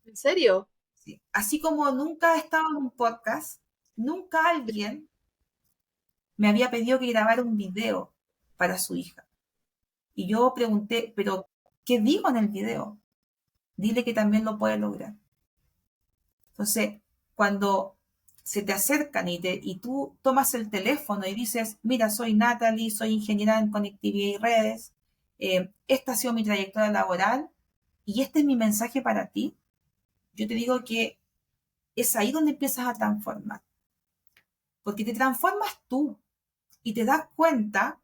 ¿En serio? Sí. Así como nunca he estado en un podcast, nunca alguien me había pedido que grabara un video para su hija. Y yo pregunté, ¿pero qué digo en el video? Dile que también lo puede lograr. Entonces, cuando se te acercan y tú tomas el teléfono y dices, mira, soy Natalie, soy ingeniera en conectividad y redes, esta ha sido mi trayectoria laboral y este es mi mensaje para ti, yo te digo que es ahí donde empiezas a transformar. Porque te transformas tú y te das cuenta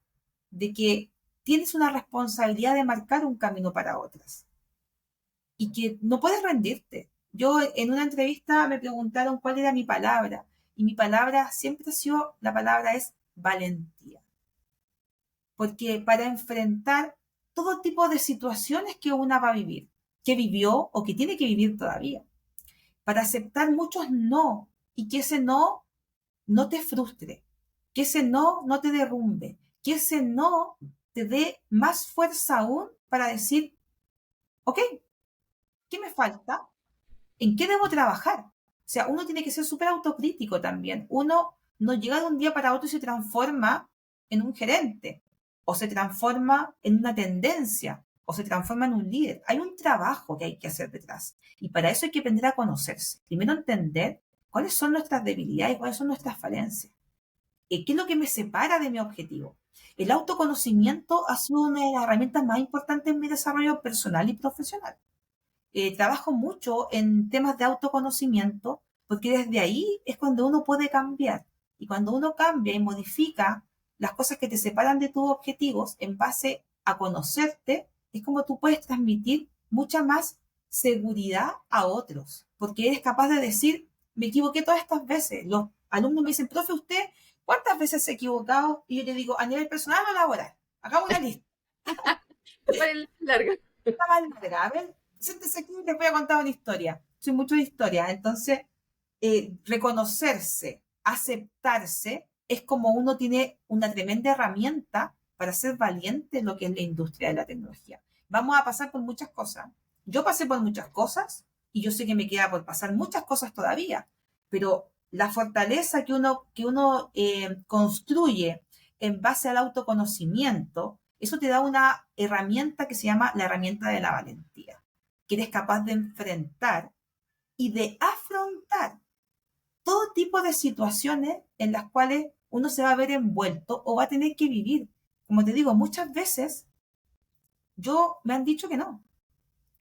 de que tienes una responsabilidad de marcar un camino para otras y que no puedes rendirte. Yo en una entrevista me preguntaron cuál era mi palabra y mi palabra siempre ha sido, la palabra es valentía. Porque para enfrentar todo tipo de situaciones que una va a vivir, que vivió o que tiene que vivir todavía, para aceptar muchos no y que ese no te frustre, que ese no te derrumbe, que ese no te dé más fuerza aún para decir, ok, ¿qué me falta? ¿En qué debo trabajar? O sea, uno tiene que ser súper autocrítico también. Uno no llega de un día para otro y se transforma en un gerente, o se transforma en una tendencia, o se transforma en un líder. Hay un trabajo que hay que hacer detrás. Y para eso hay que aprender a conocerse. Primero entender cuáles son nuestras debilidades y cuáles son nuestras falencias. ¿Qué es lo que me separa de mi objetivo? El autoconocimiento ha sido una de las herramientas más importantes en mi desarrollo personal y profesional. Trabajo mucho en temas de autoconocimiento porque desde ahí es cuando uno puede cambiar. Y cuando uno cambia y modifica las cosas que te separan de tus objetivos en base a conocerte, es como tú puedes transmitir mucha más seguridad a otros, porque eres capaz de decir, me equivoqué todas estas veces. Los alumnos me dicen, profe, ¿usted cuántas veces se ha equivocado? Y yo le digo, a nivel personal o laboral, hagamos una lista. Para el largo. Está más larga. A ver, siéntese aquí y les voy a contar una historia. Soy mucho de historia. Entonces, reconocerse, aceptarse, es como uno tiene una tremenda herramienta para ser valiente en lo que es la industria de la tecnología. Vamos a pasar por muchas cosas. Yo pasé por muchas cosas y yo sé que me queda por pasar muchas cosas todavía, pero la fortaleza que uno construye en base al autoconocimiento, eso te da una herramienta que se llama la herramienta de la valentía, que eres capaz de enfrentar y de afrontar todo tipo de situaciones en las cuales uno se va a ver envuelto o va a tener que vivir. Como te digo, muchas veces me han dicho que no,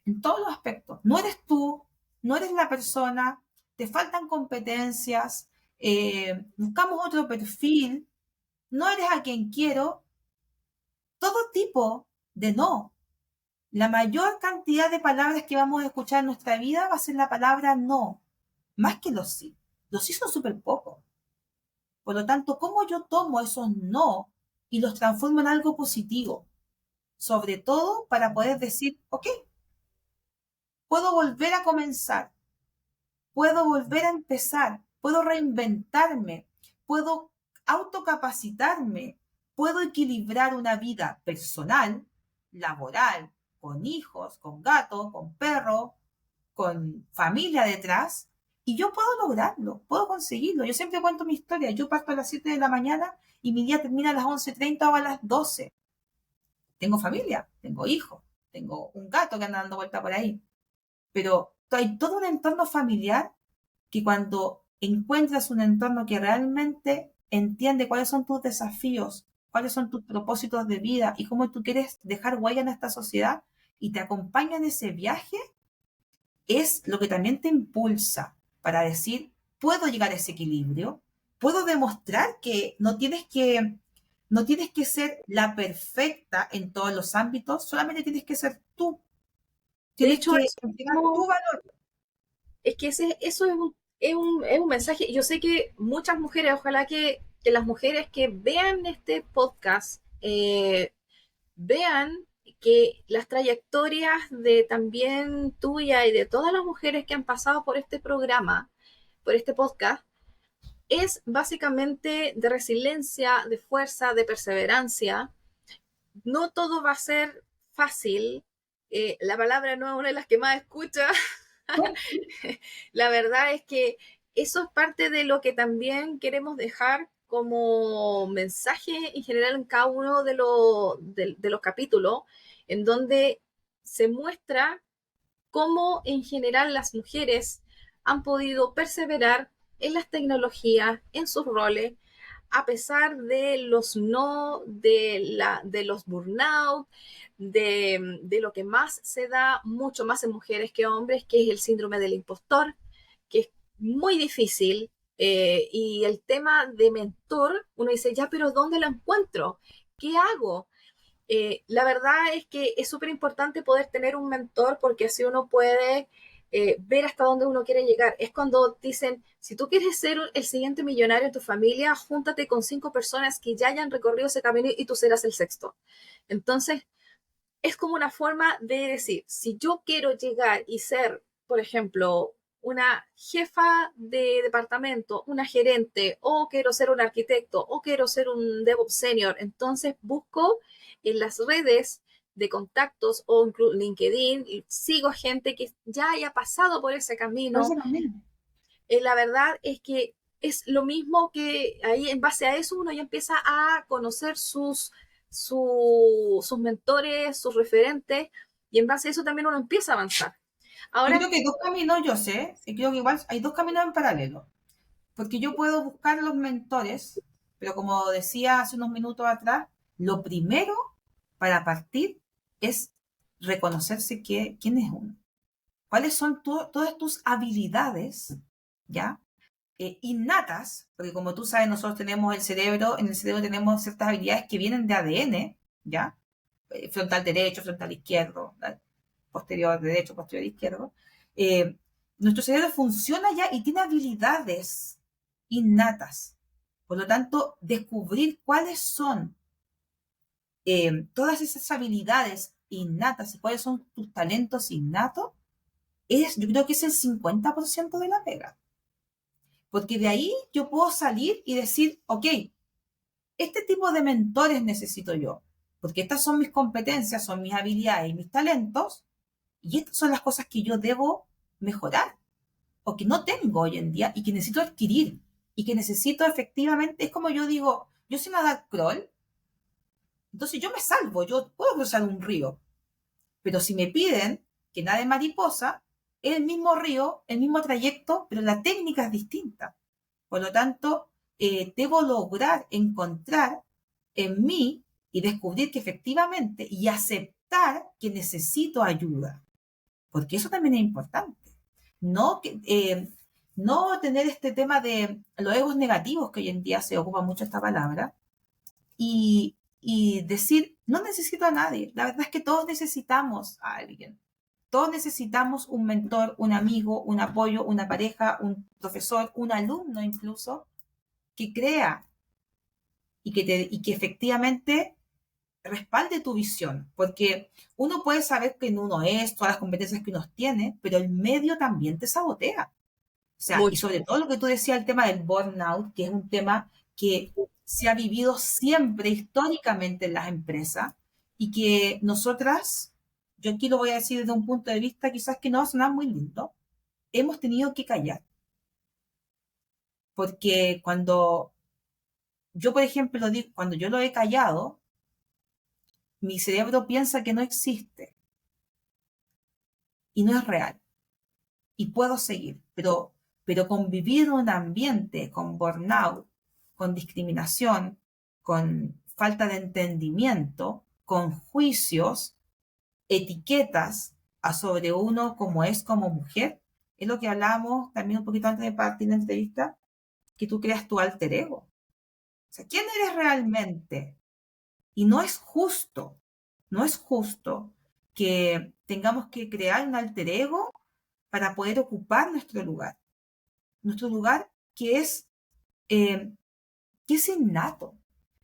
en todos los aspectos. No eres tú, no eres la persona, te faltan competencias, buscamos otro perfil, no eres a quien quiero, todo tipo de no. La mayor cantidad de palabras que vamos a escuchar en nuestra vida va a ser la palabra no, más que los sí. Los sí son súper pocos. Por lo tanto, ¿cómo yo tomo esos no y los transformo en algo positivo? Sobre todo para poder decir, ok, puedo volver a comenzar, puedo volver a empezar, puedo reinventarme, puedo autocapacitarme, puedo equilibrar una vida personal, laboral, con hijos, con gatos, con perros, con familia detrás, y yo puedo lograrlo, puedo conseguirlo. Yo siempre cuento mi historia. Yo parto a las 7 de la mañana y mi día termina a las 11:30 o a las 12. Tengo familia, tengo hijos, tengo un gato que anda dando vuelta por ahí. Pero hay todo un entorno familiar que cuando encuentras un entorno que realmente entiende cuáles son tus desafíos, cuáles son tus propósitos de vida y cómo tú quieres dejar huella en esta sociedad y te acompaña en ese viaje, es lo que también te impulsa para decir, puedo llegar a ese equilibrio, puedo demostrar que no tienes que ser la perfecta en todos los ámbitos, solamente tienes que ser tú. De Tienes hecho, que eso entregar tu mismo, valor. es que eso es un mensaje. Yo sé que muchas mujeres, ojalá que las mujeres que vean este podcast vean que las trayectorias de también tuya y de todas las mujeres que han pasado por este programa, por este podcast, es básicamente de resiliencia, de fuerza, de perseverancia. No todo va a ser fácil. La palabra no es una de las que más escucha. La verdad es que eso es parte de lo que también queremos dejar como mensaje en general en cada uno de los capítulos, en donde se muestra cómo en general las mujeres han podido perseverar en las tecnologías, en sus roles, a pesar de los no, de los burnout, de lo que más se da, mucho más en mujeres que hombres, que es el síndrome del impostor, que es muy difícil. Y el tema de mentor, uno dice, ya, pero ¿dónde lo encuentro? ¿Qué hago? La verdad es que es súper importante poder tener un mentor porque así uno puede ver hasta dónde uno quiere llegar. Es cuando dicen, si tú quieres ser el siguiente millonario en tu familia, júntate con 5 personas que ya hayan recorrido ese camino y tú serás el sexto. Entonces, es como una forma de decir, si yo quiero llegar y ser, por ejemplo, una jefa de departamento, una gerente, o quiero ser un arquitecto, o quiero ser un DevOps senior, entonces busco en las redes de contactos o incluso LinkedIn, y sigo gente que ya haya pasado por ese camino. Entonces, lo mismo. La verdad es que es lo mismo que ahí en base a eso uno ya empieza a conocer sus mentores, sus referentes, y en base a eso también uno empieza a avanzar. Yo Ahora, creo que hay dos caminos, yo sé, y creo que igual hay dos caminos en paralelo, porque yo puedo buscar los mentores, pero como decía hace unos minutos atrás, lo primero para partir es reconocerse quién es uno, cuáles son todas tus habilidades, ¿ya? Innatas, porque como tú sabes, nosotros tenemos en el cerebro tenemos ciertas habilidades que vienen de ADN, ¿ya? Frontal derecho, frontal izquierdo, ¿verdad? Posterior derecho, posterior izquierdo. Eh, Nuestro cerebro funciona ya y tiene habilidades innatas. Por lo tanto, descubrir cuáles son todas esas habilidades innatas y cuáles son tus talentos innatos, yo creo que es el 50% de la pega. Porque de ahí yo puedo salir y decir, ok, este tipo de mentores necesito yo, porque estas son mis competencias, son mis habilidades y mis talentos, y estas son las cosas que yo debo mejorar, o que no tengo hoy en día y que necesito adquirir, y que necesito efectivamente, es como yo digo, yo sé nadar crawl, entonces yo me salvo, yo puedo cruzar un río, pero si me piden que nade mariposa, es el mismo río, el mismo trayecto, pero la técnica es distinta. Por lo tanto, debo lograr encontrar en mí y descubrir que efectivamente y aceptar que necesito ayuda, porque eso también es importante. No, no tener este tema de los egos negativos, que hoy en día se ocupa mucho esta palabra, y decir, no necesito a nadie. La verdad es que todos necesitamos a alguien. Todos necesitamos un mentor, un amigo, un apoyo, una pareja, un profesor, un alumno incluso, que crea y que efectivamente respalde tu visión, porque uno puede saber que uno es, todas las competencias que uno tiene, pero el medio también te sabotea. O sea, y mucho. sobre todo lo que tú decías, el tema del burnout, que es un tema que se ha vivido siempre históricamente en las empresas y que nosotras, yo aquí lo voy a decir desde un punto de vista quizás que no va a sonar muy lindo, hemos tenido que callar. Porque cuando yo, por ejemplo, digo, cuando yo lo he callado, mi cerebro piensa que no existe y no es real y puedo seguir, pero pero convivir en un ambiente con burnout, con discriminación, con falta de entendimiento, con juicios, etiquetas sobre uno como es como mujer, es lo que hablábamos también un poquito antes de partir la entrevista, que tú creas tu alter ego. O sea, ¿quién eres realmente? Y no es justo que tengamos que crear un alter ego para poder ocupar nuestro lugar que es innato.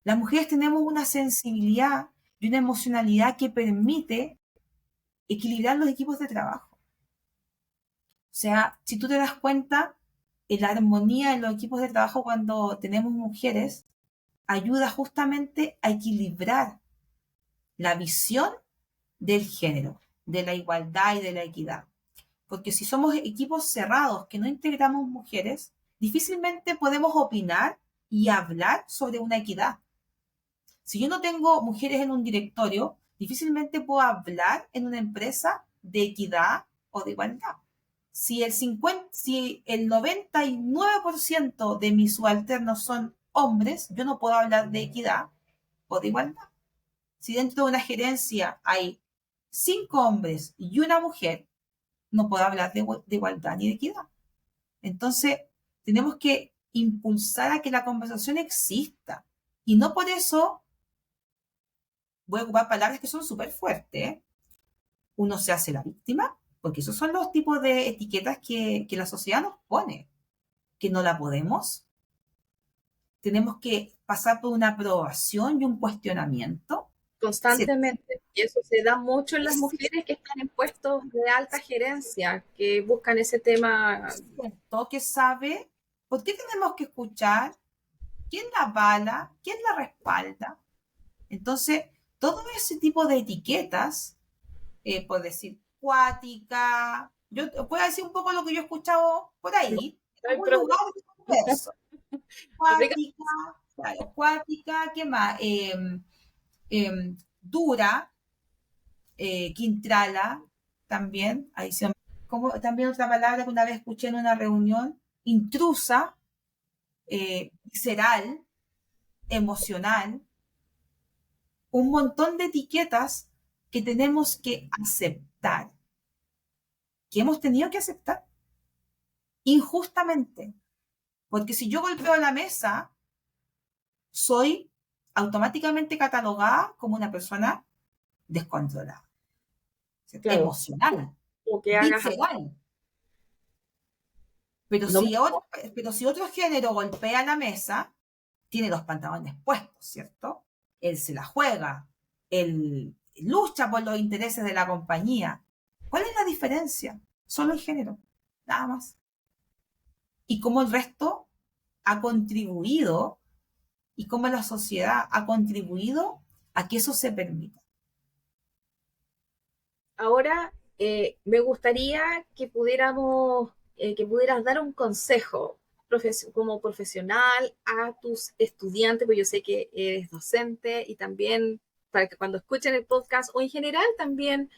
Las mujeres tenemos una sensibilidad y una emocionalidad que permite equilibrar los equipos de trabajo. O sea, si tú te das cuenta, la armonía en los equipos de trabajo cuando tenemos mujeres ayuda justamente a equilibrar la visión del género, de la igualdad y de la equidad. Porque si somos equipos cerrados que no integramos mujeres, difícilmente podemos opinar y hablar sobre una equidad. Si yo no tengo mujeres en un directorio, difícilmente puedo hablar en una empresa de equidad o de igualdad. Si el 99% de mis subalternos son hombres, yo no puedo hablar de equidad o de igualdad. Si dentro de una gerencia hay 5 hombres y una mujer, no puedo hablar de igualdad ni de equidad. Entonces, tenemos que impulsar a que la conversación exista. Y no por eso, voy a ocupar palabras que son súper fuertes, uno se hace la víctima, porque esos son los tipos de etiquetas que la sociedad nos pone, que no la podemos. Tenemos que pasar por una aprobación y un cuestionamiento. Constantemente. Y eso se da mucho en las mujeres que están en puestos de alta gerencia, que buscan ese tema. Siento que sabe por qué tenemos que escuchar, quién la avala, quién la respalda. Entonces, todo ese tipo de etiquetas, por decir, cuática, yo voy a decir un poco lo que yo he escuchado por ahí, en un lugar diverso. Cuática, claro, cuática, ¿qué más? Dura, quintrala, también, como también otra palabra que una vez escuché en una reunión, intrusa, visceral, emocional, un montón de etiquetas que tenemos que aceptar, que hemos tenido que aceptar injustamente. Porque si yo golpeo la mesa, soy automáticamente catalogada como una persona descontrolada, claro, emocional, o que visceral. Pero, no si otro género golpea la mesa, tiene los pantalones puestos, ¿cierto? Él se la juega, él lucha por los intereses de la compañía. ¿Cuál es la diferencia? Solo el género, nada más. Y cómo el resto ha contribuido y cómo la sociedad ha contribuido a que eso se permita. Ahora, me gustaría que pudieras dar un consejo como profesional a tus estudiantes, porque yo sé que eres docente y también para que cuando escuchen el podcast o en general también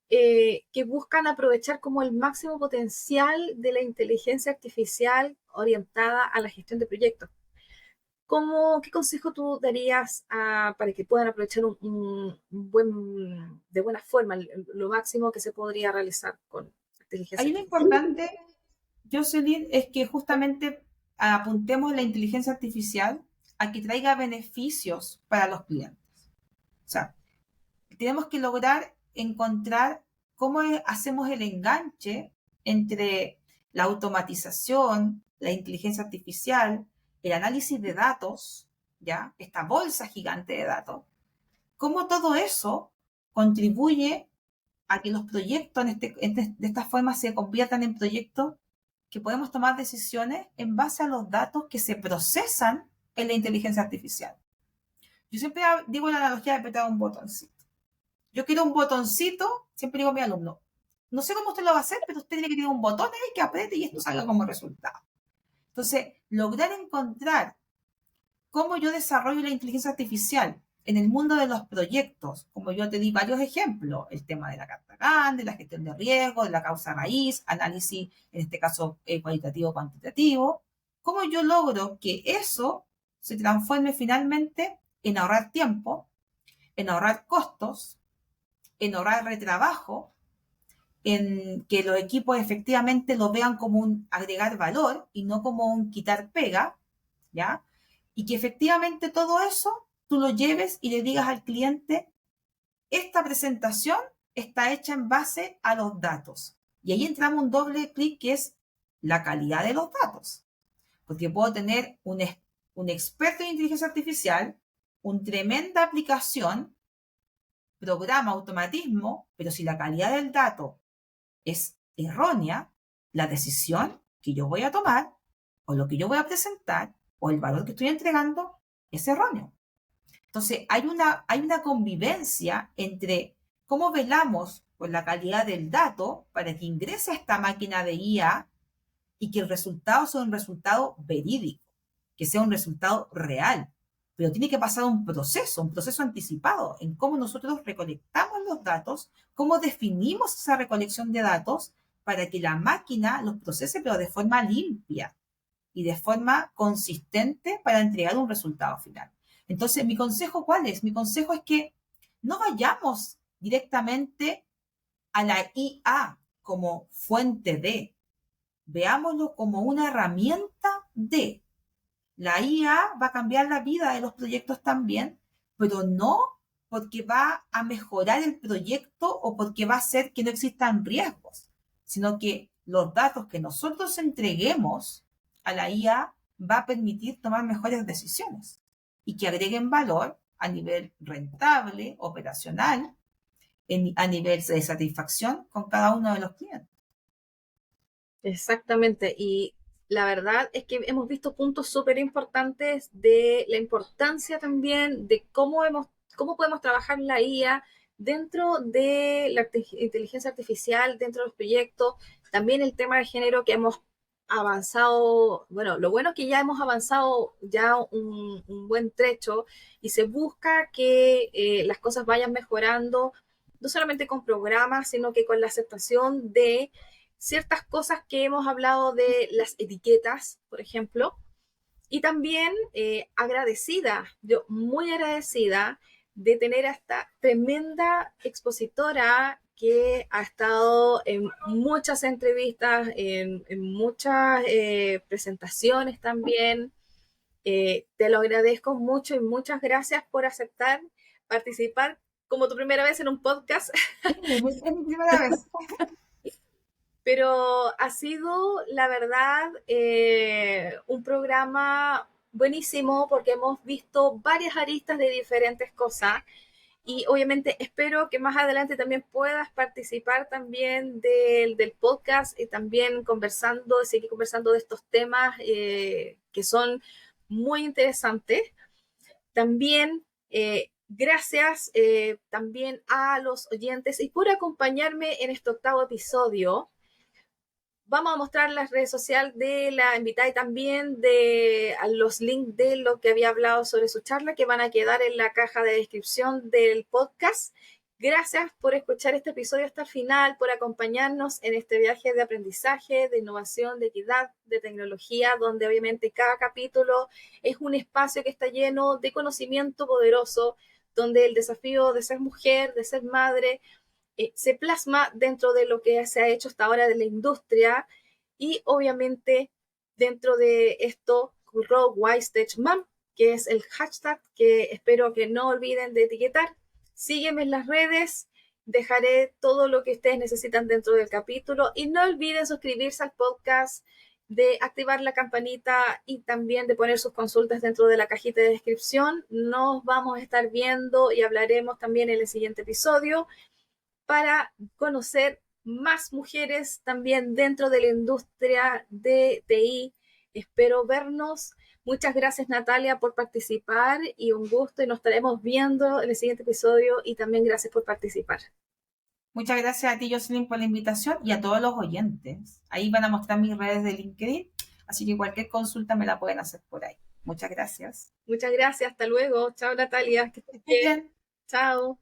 que buscan aprovechar como el máximo potencial de la inteligencia artificial orientada a la gestión de proyectos. ¿Qué consejo tú darías para que puedan aprovechar de buena forma lo máximo que se podría realizar con inteligencia artificial? Ahí lo importante, Jocelyn, es que justamente apuntemos la inteligencia artificial a que traiga beneficios para los clientes. O sea, tenemos que lograr encontrar cómo hacemos el enganche entre la automatización, la inteligencia artificial, el análisis de datos, ¿ya? Esta bolsa gigante de datos, cómo todo eso contribuye a que los proyectos de esta forma se conviertan en proyectos que podemos tomar decisiones en base a los datos que se procesan en la inteligencia artificial. Yo siempre digo la analogía de apretar un botoncito. Yo quiero un botoncito, siempre digo a mi alumno, no sé cómo usted lo va a hacer, pero usted tiene que tener un botón ahí que apriete y esto salga como resultado. Entonces, lograr encontrar cómo yo desarrollo la inteligencia artificial en el mundo de los proyectos, como yo te di varios ejemplos, el tema de la carta grande, la gestión de riesgo, de la causa raíz, análisis, en este caso cualitativo o cuantitativo, ¿cómo yo logro que eso se transforme finalmente en ahorrar tiempo, en ahorrar costos, en ahorrar retrabajo, en que los equipos efectivamente lo vean como un agregar valor y no como un quitar pega, ¿ya? Y que efectivamente todo eso tú lo lleves y le digas al cliente, esta presentación está hecha en base a los datos. Y ahí entramos un doble clic que es la calidad de los datos. Porque puedo tener un experto en inteligencia artificial, una tremenda aplicación, programa, automatismo, pero si la calidad del dato es errónea, la decisión que yo voy a tomar o lo que yo voy a presentar o el valor que estoy entregando es erróneo. Entonces, hay una convivencia entre cómo velamos por la calidad del dato para que ingrese a esta máquina de IA y que el resultado sea un resultado verídico, que sea un resultado real. Pero tiene que pasar un proceso anticipado en cómo nosotros recolectamos los datos, cómo definimos esa recolección de datos para que la máquina los procese, pero de forma limpia y de forma consistente para entregar un resultado final. Entonces, ¿mi consejo cuál es? Mi consejo es que no vayamos directamente a la IA como fuente de, veámoslo como una herramienta de. La IA va a cambiar la vida de los proyectos también, pero no porque va a mejorar el proyecto o porque va a hacer que no existan riesgos, sino que los datos que nosotros entreguemos a la IA va a permitir tomar mejores decisiones y que agreguen valor a nivel rentable, operacional, a nivel de satisfacción con cada uno de los clientes. Exactamente, y la verdad es que hemos visto puntos súper importantes de la importancia también de cómo podemos trabajar la IA dentro de la inteligencia artificial, dentro de los proyectos, también el tema de género que hemos avanzado, bueno, lo bueno es que ya hemos avanzado ya un buen trecho y se busca que las cosas vayan mejorando, no solamente con programas, sino que con la aceptación de ciertas cosas que hemos hablado de las etiquetas, por ejemplo, y también yo muy agradecida de tener a esta tremenda expositora que ha estado en muchas entrevistas, en muchas presentaciones también. Te lo agradezco mucho y muchas gracias por aceptar participar como tu primera vez en un podcast. Es mi primera vez. Pero ha sido, la verdad, un programa buenísimo porque hemos visto varias aristas de diferentes cosas y obviamente espero que más adelante también puedas participar también del podcast y también seguir conversando de estos temas que son muy interesantes. También gracias también a los oyentes y por acompañarme en este 8º episodio. Vamos a mostrar las redes sociales de la invitada y también de los links de lo que había hablado sobre su charla que van a quedar en la caja de descripción del podcast. Gracias por escuchar este episodio hasta el final, por acompañarnos en este viaje de aprendizaje, de innovación, de equidad, de tecnología, donde obviamente cada capítulo es un espacio que está lleno de conocimiento poderoso, donde el desafío de ser mujer, de ser madre, se plasma dentro de lo que se ha hecho hasta ahora de la industria y obviamente dentro de esto #WiseTechMom, que es el hashtag que espero que no olviden de etiquetar. Sígueme en las redes, dejaré todo lo que ustedes necesitan dentro del capítulo y no olviden suscribirse al podcast, de activar la campanita y también de poner sus consultas dentro de la cajita de descripción. Nos vamos a estar viendo y hablaremos también en el siguiente episodio para conocer más mujeres también dentro de la industria de TI. Espero vernos. Muchas gracias, Natalia, por participar y un gusto y nos estaremos viendo en el siguiente episodio y también gracias por participar. Muchas gracias a ti, Jocelyn, por la invitación y a todos los oyentes. Ahí van a mostrar mis redes de LinkedIn, así que cualquier consulta me la pueden hacer por ahí. Muchas gracias. Muchas gracias, hasta luego. Chao, Natalia. Que estés Muy bien. bien. Chao.